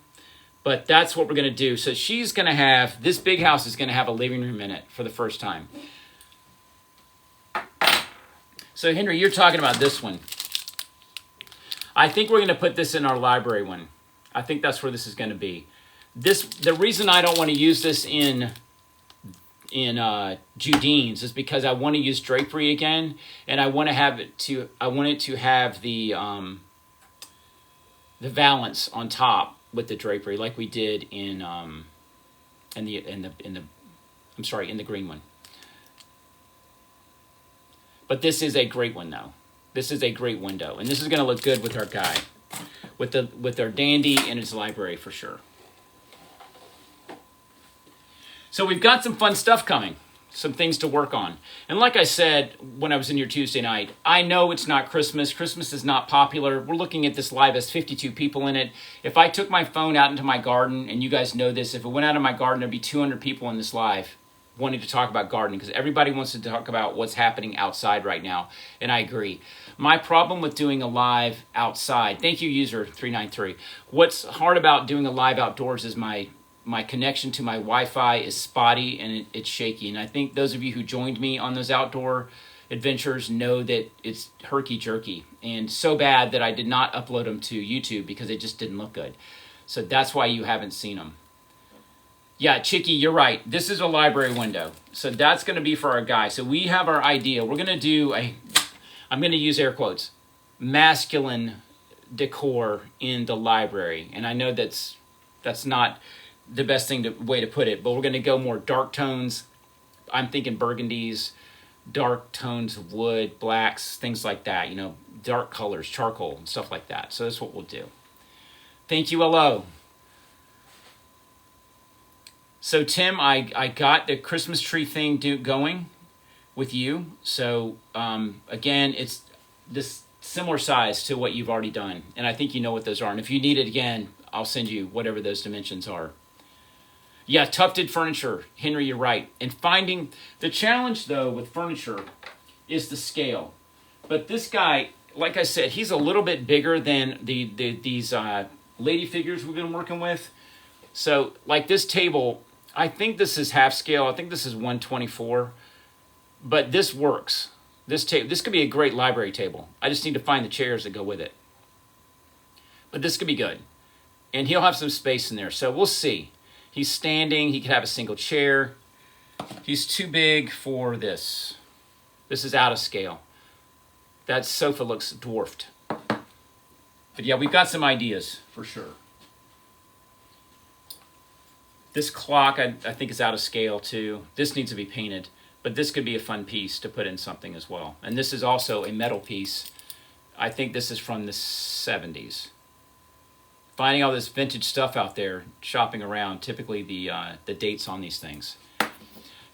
But that's what we're going to do. So she's going to have, this big house is going to have a living room in it for the first time. So Henry, you're talking about this one. I think we're going to put this in our library one. I think that's where this is going to be. The reason I don't want to use this in Judine's is because I want to use drapery again, and I want it to have the valance on top with the drapery, like we did in the green one. But this is a great one, though. This is a great window, and this is going to look good with our guy, with our dandy in his library for sure. So we've got some fun stuff coming, some things to work on. And like I said when I was in your Tuesday night, I know it's not Christmas. Christmas is not popular. We're looking at this live as 52 people in it. If I took my phone out into my garden, and you guys know this, if it went out of my garden, there'd be 200 people in this live wanting to talk about gardening, because everybody wants to talk about what's happening outside right now, and I agree. My problem with doing a live outside, thank you, user 393. What's hard about doing a live outdoors is my my connection to my Wi-Fi is spotty and it's shaky. And I think those of you who joined me on those outdoor adventures know that it's herky-jerky and so bad that I did not upload them to YouTube because it just didn't look good. So that's why you haven't seen them. Yeah, Chicky, you're right. This is a library window. So that's going to be for our guy. So we have our idea. We're going to do I'm going to use air quotes, masculine decor in the library. And I know that's not the best way to put it, but we're going to go more dark tones. I'm thinking burgundies, dark tones of wood, blacks, things like that, you know, dark colors, charcoal, and stuff like that. So that's what we'll do. Thank you, hello. So Tim, I got the Christmas tree thing going with you. So again, it's this similar size to what you've already done. And I think you know what those are. And if you need it again, I'll send you whatever those dimensions are. Yeah, tufted furniture. Henry, you're right. And finding the challenge, though, with furniture is the scale. But this guy, like I said, he's a little bit bigger than these lady figures we've been working with. So, like this table, I think this is half scale. I think this is 124. But this works. This could be a great library table. I just need to find the chairs that go with it. But this could be good. And he'll have some space in there. So we'll see. He's standing. He could have a single chair. He's too big for this. This is out of scale. That sofa looks dwarfed. But yeah, we've got some ideas for sure. This clock, I think, is out of scale too. This needs to be painted. But this could be a fun piece to put in something as well. And this is also a metal piece. I think this is from the 70s. Finding all this vintage stuff out there, shopping around, typically the dates on these things.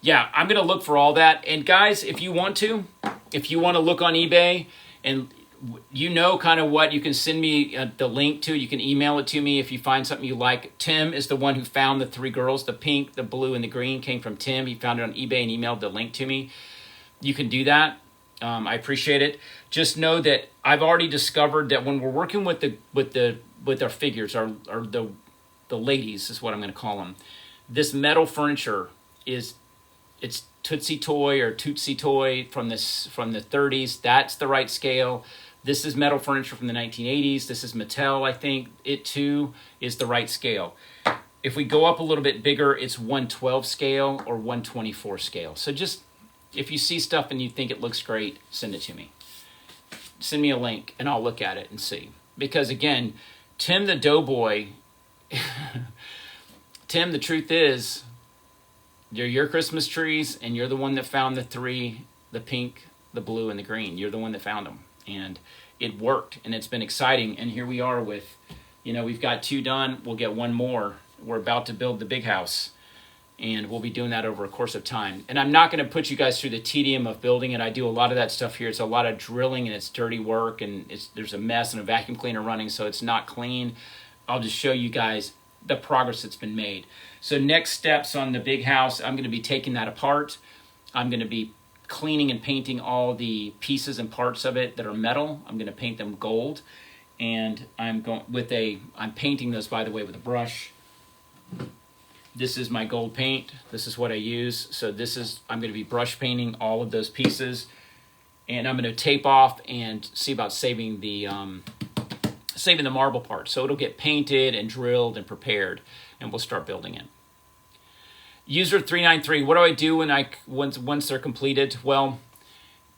Yeah, I'm going to look for all that. And guys, if you want to look on eBay and you know kind of what, you can send me the link to. You can email it to me if you find something you like. Tim is the one who found the three girls. The pink, the blue, and the green came from Tim. He found it on eBay and emailed the link to me. You can do that. I appreciate it. Just know that I've already discovered that when we're working with our figures, or the ladies is what I'm going to call them. This metal furniture it's Tootsie Toy or Tootsie Toy from the 30s. That's the right scale. This is metal furniture from the 1980s. This is Mattel, I think. It too is the right scale. If we go up a little bit bigger, it's 112 scale or 124 scale. So just if you see stuff and you think it looks great, send it to me. Send me a link and I'll look at it and see. Because again, Tim the Doughboy, Tim, the truth is, they're your Christmas trees and you're the one that found the three, the pink, the blue, and the green. You're the one that found them. And it worked and it's been exciting. And here we are with, we've got 2 done. We'll get 1 more. We're about to build the big house. And we'll be doing that over a course of time. And I'm not going to put you guys through the tedium of building it. I do a lot of that stuff here. It's a lot of drilling and it's dirty work and there's a mess and a vacuum cleaner running, so it's not clean. I'll just show you guys the progress that's been made. So next steps on the big house, I'm going to be taking that apart. I'm going to be cleaning and painting all the pieces and parts of it that are metal. I'm going to paint them gold. And I'm painting those, by the way, with a brush. This is my gold paint. This is what I use. So I'm going to be brush painting all of those pieces. And I'm going to tape off and see about saving the marble part. So it'll get painted and drilled and prepared. And we'll start building it. User 393, what do I do once they're completed? Well,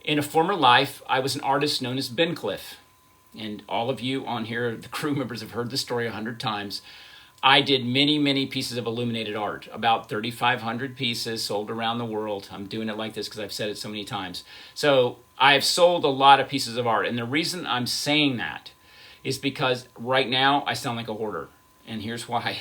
in a former life, I was an artist known as Ben Cliff. And all of you on here, the crew members, have heard the story 100 times. I did many, many pieces of illuminated art, about 3,500 pieces sold around the world. I'm doing it like this because I've said it so many times. So I've sold a lot of pieces of art. And the reason I'm saying that is because right now I sound like a hoarder. And here's why.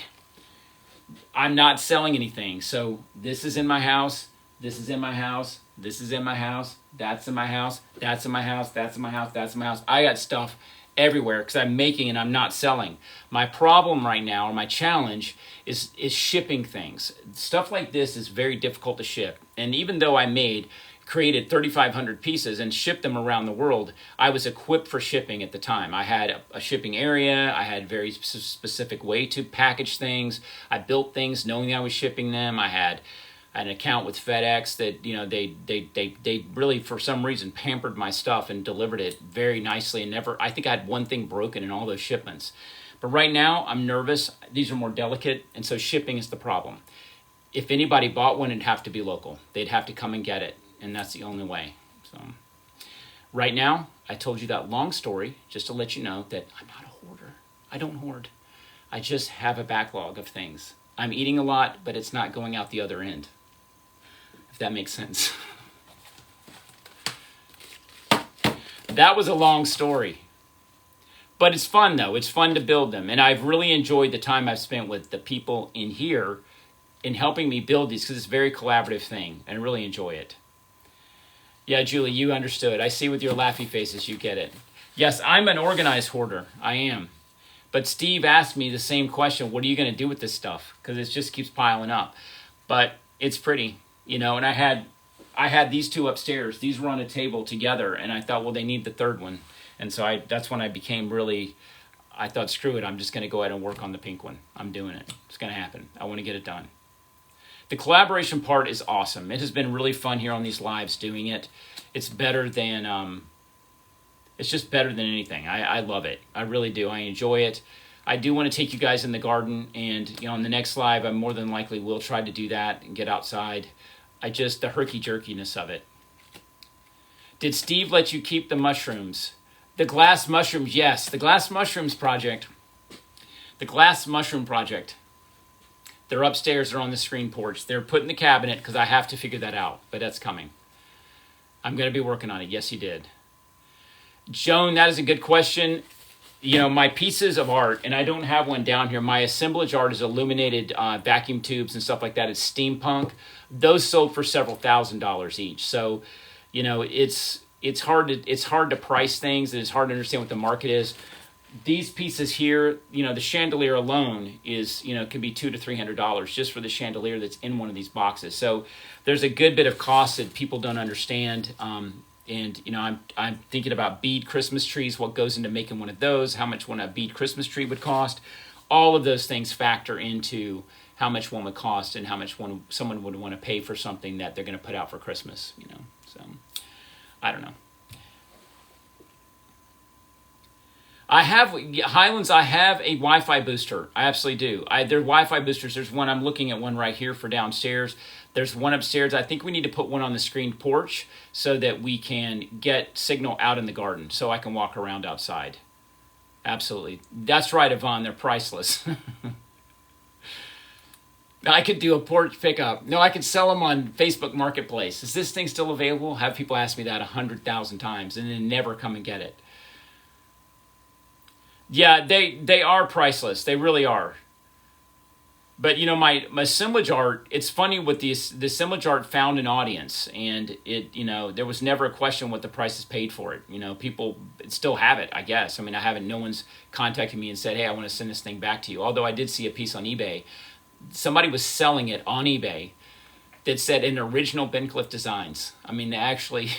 I'm not selling anything. So this is in my house. This is in my house. This is in my house. That's in my house. That's in my house. That's in my house. That's in my house. I got stuff everywhere because I'm making and I'm not selling. My problem right now, or my challenge, is shipping things. Stuff like this is very difficult to ship. And even though I made created 3,500 pieces and shipped them around the world, I was equipped for shipping at the time. I had a shipping area. I had a very specific way to package things. I built things knowing I was shipping them. I had an account with FedEx that, you know, they really, for some reason, pampered my stuff and delivered it very nicely, and never, I think I had one thing broken in all those shipments. But right now, I'm nervous. These are more delicate, and so shipping is the problem. If anybody bought one, it'd have to be local. They'd have to come and get it, and that's the only way. So right now, I told you that long story just to let you know that I'm not a hoarder. I don't hoard. I just have a backlog of things. I'm eating a lot, but it's not going out the other end, if that makes sense. That was a long story. But it's fun, though. It's fun to build them. And I've really enjoyed the time I've spent with the people in here in helping me build these, because it's a very collaborative thing, and I really enjoy it. Yeah, Julie, you understood. I see with your laughy faces, you get it. Yes, I'm an organized hoarder. I am. But Steve asked me the same question, what are you going to do with this stuff? Because it just keeps piling up. But it's pretty, you know, and I had these two upstairs. These were on a table together, and I thought, well, they need the third one. And so that's when I became really, I thought, screw it, I'm just going to go ahead and work on the pink one. I'm doing it. It's going to happen. I want to get it done. The collaboration part is awesome. It has been really fun here on these lives doing it. It's better than, it's just better than anything. I love it. I really do. I enjoy it. I do want to take you guys in the garden, and, you know, on the next live, I more than likely will try to do that and get outside. The herky-jerkiness of it. Did Steve let you keep the mushrooms? The glass mushrooms, yes. The glass mushrooms project. The glass mushroom project. They're upstairs. They're on the screen porch. They're put in the cabinet because I have to figure that out. But that's coming. I'm going to be working on it. Yes, you did. Joan, that is a good question. You know, my pieces of art, and I don't have one down here. My assemblage art is illuminated vacuum tubes and stuff like that. It's steampunk. Those sold for several $1,000s each. So, you know, it's hard to price things, and it's hard to understand what the market is. These pieces here, you know, the chandelier alone is, you know, can be $200 to $300 just for the chandelier that's in one of these boxes. So there's a good bit of cost that people don't understand. And, you know, I'm thinking about bead Christmas trees, what goes into making one of those, how much one a bead Christmas tree would cost. All of those things factor into how much one would cost and how much someone would want to pay for something that they're going to put out for Christmas, you know. So I don't know. I have Highlands. I have a Wi-Fi booster. I absolutely do. They're Wi-Fi boosters. There's one. I'm looking at one right here for downstairs. There's one upstairs. I think we need to put one on the screen porch so that we can get signal out in the garden, so I can walk around outside. Absolutely. That's right, Yvonne. They're priceless. I could do a porch pickup. No, I could sell them on Facebook Marketplace. Is this thing still available? Have people ask me that 100,000 times and then never come and get it. Yeah, they are priceless. They really are. But, you know, my assemblage art, it's funny with the assemblage art found an audience, and it, you know, there was never a question what the price is paid for it. You know, people still have it, I guess. I mean, no one's contacted me and said, hey, I want to send this thing back to you. Although I did see a piece on eBay. Somebody was selling it on eBay that said in original Ben Cliff designs. I mean, they actually...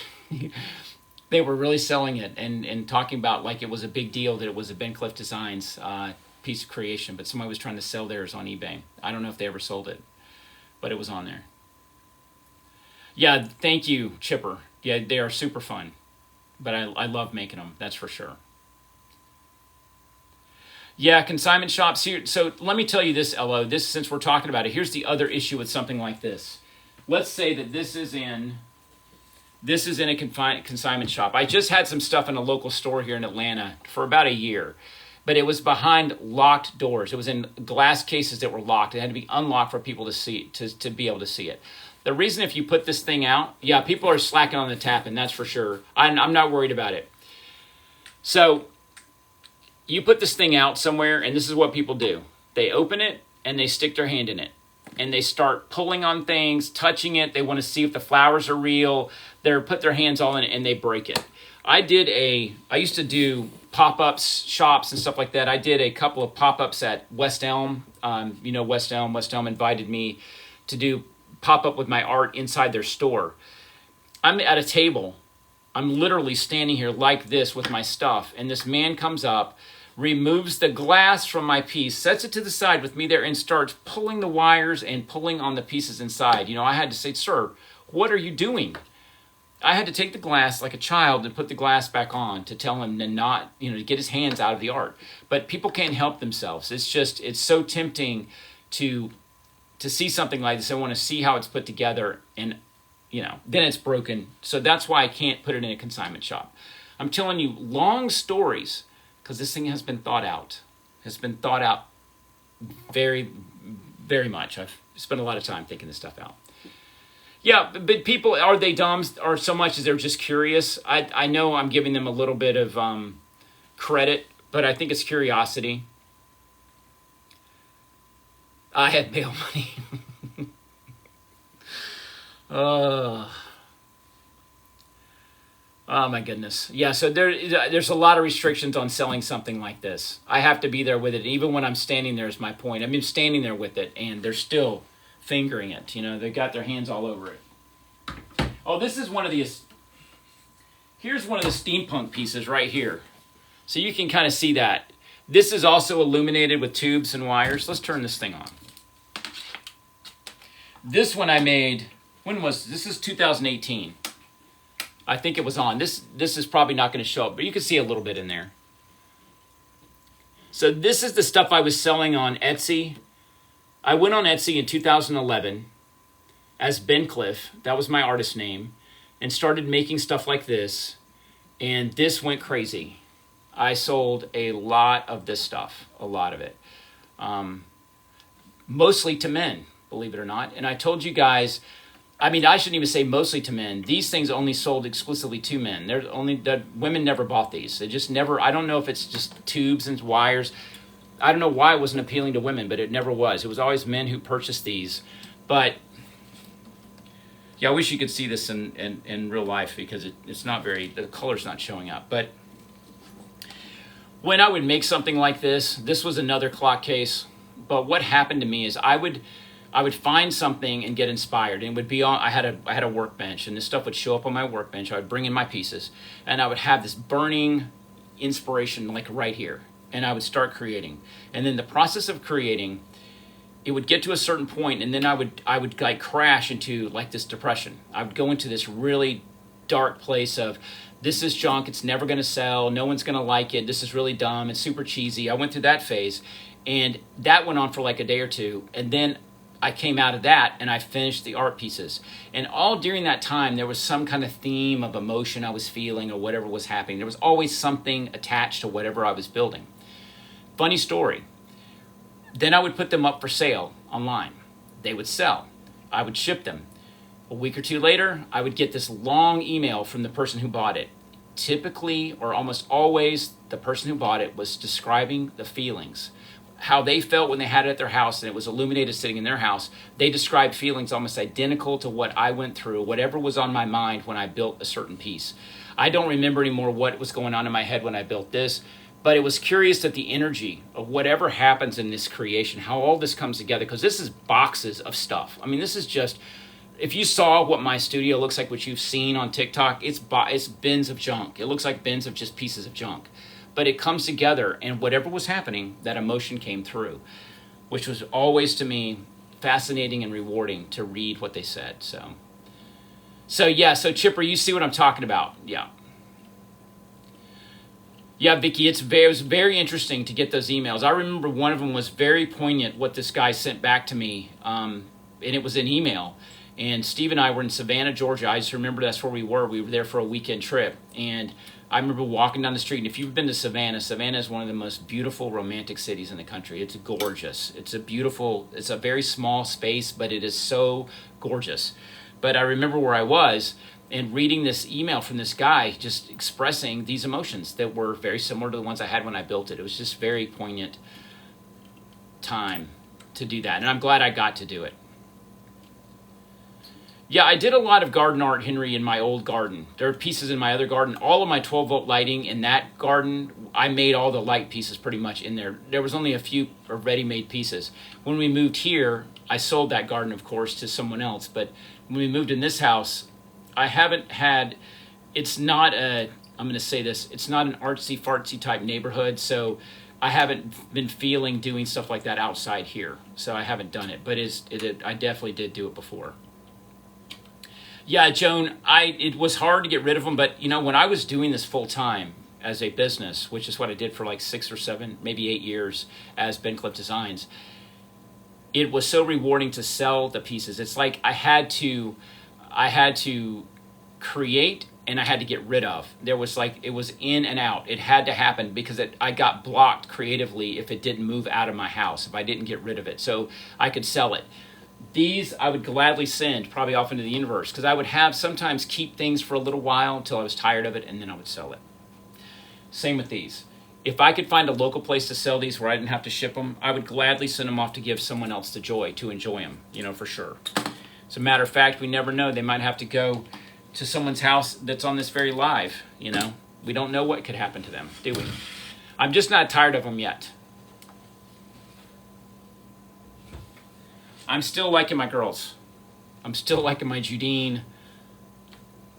They were really selling it and talking about like it was a big deal that it was a Ben Cliff Designs piece of creation, but somebody was trying to sell theirs on eBay. I don't know if they ever sold it, but it was on there. Yeah, thank you, Chipper. Yeah, they are super fun, but I love making them, that's for sure. Yeah, consignment shops here. So let me tell you this, Elo, since we're talking about it, here's the other issue with something like this. Let's say that this is in a consignment shop. I just had some stuff in a local store here in Atlanta for about a year, but it was behind locked doors. It was in glass cases that were locked. It had to be unlocked for people to see, to be able to see it. The reason if you put this thing out, yeah, people are slacking on the tapping, that's for sure. I'm not worried about it. So you put this thing out somewhere, and this is what people do. They open it, and they stick their hand in it. And they start pulling on things, touching it. They want to see if the flowers are real. They put their hands all in it, and they break it. I used to do pop-ups, shops, and stuff like that. I did a couple of pop-ups at West Elm. You know West Elm. West Elm invited me to do pop-up with my art inside their store. I'm at a table. I'm literally standing here like this with my stuff, and this man comes up, removes the glass from my piece, sets it to the side with me there, and starts pulling the wires and pulling on the pieces inside. You know, I had to say, "Sir, what are you doing?" I had to take the glass like a child and put the glass back on to tell him to not, to get his hands out of the art. But people can't help themselves. It's so tempting to see something like this. I want to see how it's put together, and then it's broken. So that's why I can't put it in a consignment shop. I'm telling you long stories because this thing has been thought out. Very, very much. I've spent a lot of time thinking this stuff out. Yeah, but people, are they dumb or so much as they're just curious? I know I'm giving them a little bit of credit, but I think it's curiosity. I had bail money. Oh my goodness. Yeah, so there's a lot of restrictions on selling something like this. I have to be there with it. Even when I'm standing there is my point. I've been standing there with it, and they're still fingering it. They got their hands all over it. Oh, this is one of these. Here's one of the steampunk pieces right here. So you can kind of see that. This is also illuminated with tubes and wires. Let's turn this thing on. This one I made, this is 2018. I think it was on. This is probably not going to show up, but you can see a little bit in there. So this is the stuff I was selling on Etsy. I went on Etsy in 2011 as Ben Cliff. That was my artist name, and started making stuff like this. And this went crazy. I sold a lot of this stuff, a lot of it. Mostly to men, believe it or not. And I told you guys, I shouldn't even say mostly to men. These things only sold exclusively to men. The women never bought these. They just never, I don't know if it's just tubes and wires. I don't know why it wasn't appealing to women, but it never was. It was always men who purchased these. But yeah, I wish you could see this in real life because it's not the color's not showing up. But when I would make something like this was another clock case. But what happened to me is I would find something and get inspired, and it would be on. I had a workbench, and this stuff would show up on my workbench. I would bring in my pieces, and I would have this burning inspiration like right here, and I would start creating. And then the process of creating, it would get to a certain point, and then I would like crash into like this depression. I would go into this really dark place of, this is junk, it's never going to sell, no one's going to like it, this is really dumb, it's super cheesy. I went through that phase, and that went on for like a day or two, and then I came out of that and I finished the art pieces. And all during that time, there was some kind of theme of emotion I was feeling or whatever was happening. There was always something attached to whatever I was building. Funny story. Then I would put them up for sale online. They would sell. I would ship them. A week or two later, I would get this long email from the person who bought it. Typically, or almost always, the person who bought it was describing the feelings, how they felt when they had it at their house and it was illuminated sitting in their house. They described feelings almost identical to what I went through, whatever was on my mind when I built a certain piece. I don't remember anymore what was going on in my head when I built this, but it was curious that the energy of whatever happens in this creation, how all this comes together, because this is boxes of stuff. This is just, if you saw what my studio looks like, what you've seen on TikTok, it's bins of junk. It looks like bins of just pieces of junk. But it comes together, and whatever was happening, that emotion came through, which was always, to me, fascinating and rewarding to read what they said. So Chipper, you see what I'm talking about. Yeah, Vicky, it was very interesting to get those emails. I remember one of them was very poignant, what this guy sent back to me, and it was an email. And Steve and I were in Savannah, Georgia. I just remember that's where we were. We were there for a weekend trip, and I remember walking down the street, and if you've been to Savannah, Savannah is one of the most beautiful romantic cities in the country. It's gorgeous. It's a very small space, but it is so gorgeous. But I remember where I was and reading this email from this guy just expressing these emotions that were very similar to the ones I had when I built it. It was just very poignant time to do that, and I'm glad I got to do it. Yeah, I did a lot of garden art, Henry, in my old garden. There are pieces in my other garden. All of my 12-volt lighting in that garden, I made all the light pieces pretty much in there. There was only a few ready-made pieces. When we moved here, I sold that garden, of course, to someone else. But when we moved in this house, I haven't had, it's not a, I'm going to say this, it's not an artsy fartsy type neighborhood, so I haven't been feeling doing stuff like that outside here, so I haven't done it, but I definitely did do it before. Yeah, Joan, it was hard to get rid of them, but when I was doing this full time as a business, which is what I did for like 6 or 7, maybe 8 years as Ben Cliff Designs, it was so rewarding to sell the pieces. It's like I had to create and I had to get rid of. There was it was in and out. It had to happen because I got blocked creatively if it didn't move out of my house, if I didn't get rid of it, so I could sell it. These I would gladly send probably off into the universe, because I would sometimes keep things for a little while until I was tired of it, and then I would sell it. Same with these. If I could find a local place to sell these where I didn't have to ship them, I would gladly send them off to give someone else the joy to enjoy them, for sure. As a matter of fact, we never know. They might have to go to someone's house that's on this very live, We don't know what could happen to them, do we? I'm just not tired of them yet. I'm still liking my girls. I'm still liking my Judine,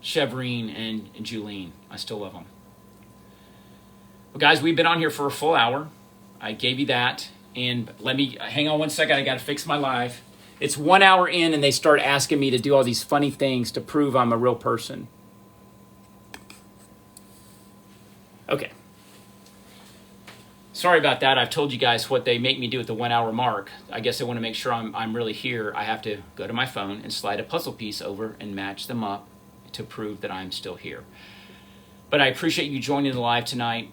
Cheverine, and Julene. I still love them. Well, guys, we've been on here for a full hour. I gave you that. And hang on one second. I got to fix my live. It's 1 hour in, and they start asking me to do all these funny things to prove I'm a real person. Okay. Sorry about that. I've told you guys what they make me do at the 1 hour mark. I guess they want to make sure I'm really here. I have to go to my phone and slide a puzzle piece over and match them up to prove that I'm still here. But I appreciate you joining the live tonight.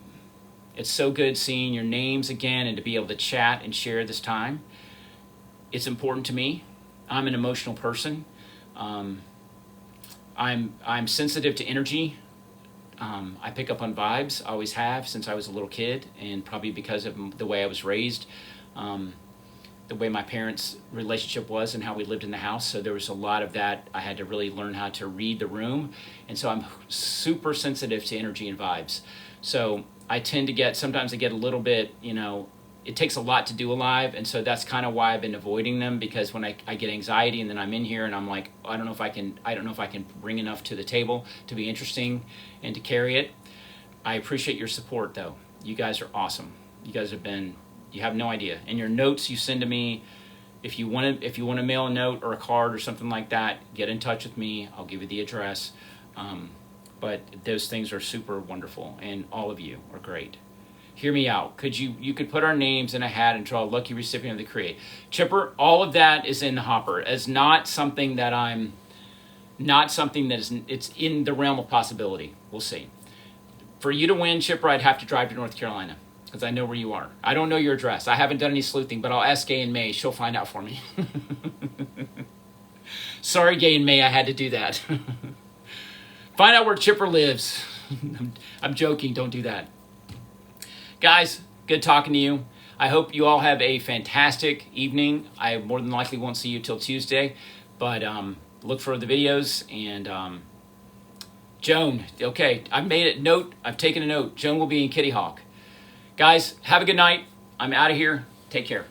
It's so good seeing your names again and to be able to chat and share this time. It's important to me. I'm an emotional person. I'm sensitive to energy. I pick up on vibes, I always have since I was a little kid, and probably because of the way I was raised, the way my parents' relationship was and how we lived in the house. So there was a lot of that. I had to really learn how to read the room. And so I'm super sensitive to energy and vibes. So I tend to sometimes I get a little bit, it takes a lot to do a live, and so that's kind of why I've been avoiding them, because when I get anxiety and then I'm in here and I'm like, I don't know if I can bring enough to the table to be interesting and to carry it. I appreciate your support though. You guys are awesome. You guys you have no idea. And your notes you send to me, if you want to mail a note or a card or something like that, get in touch with me. I'll give you the address. But those things are super wonderful, and all of you are great. Hear me out. You could put our names in a hat and draw a lucky recipient of the Create. Chipper, all of that is in the hopper. It's not something that it's in the realm of possibility. We'll see. For you to win, Chipper, I'd have to drive to North Carolina, because I know where you are. I don't know your address. I haven't done any sleuthing, but I'll ask Gay and May. She'll find out for me. Sorry, Gay and May, I had to do that. Find out where Chipper lives. I'm joking. Don't do that. Guys, good talking to you. I hope you all have a fantastic evening. I more than likely won't see you till Tuesday, but look for the videos. And Joan, okay, I've taken a note. Joan will be in Kitty Hawk. Guys, have a good night. I'm out of here. Take care.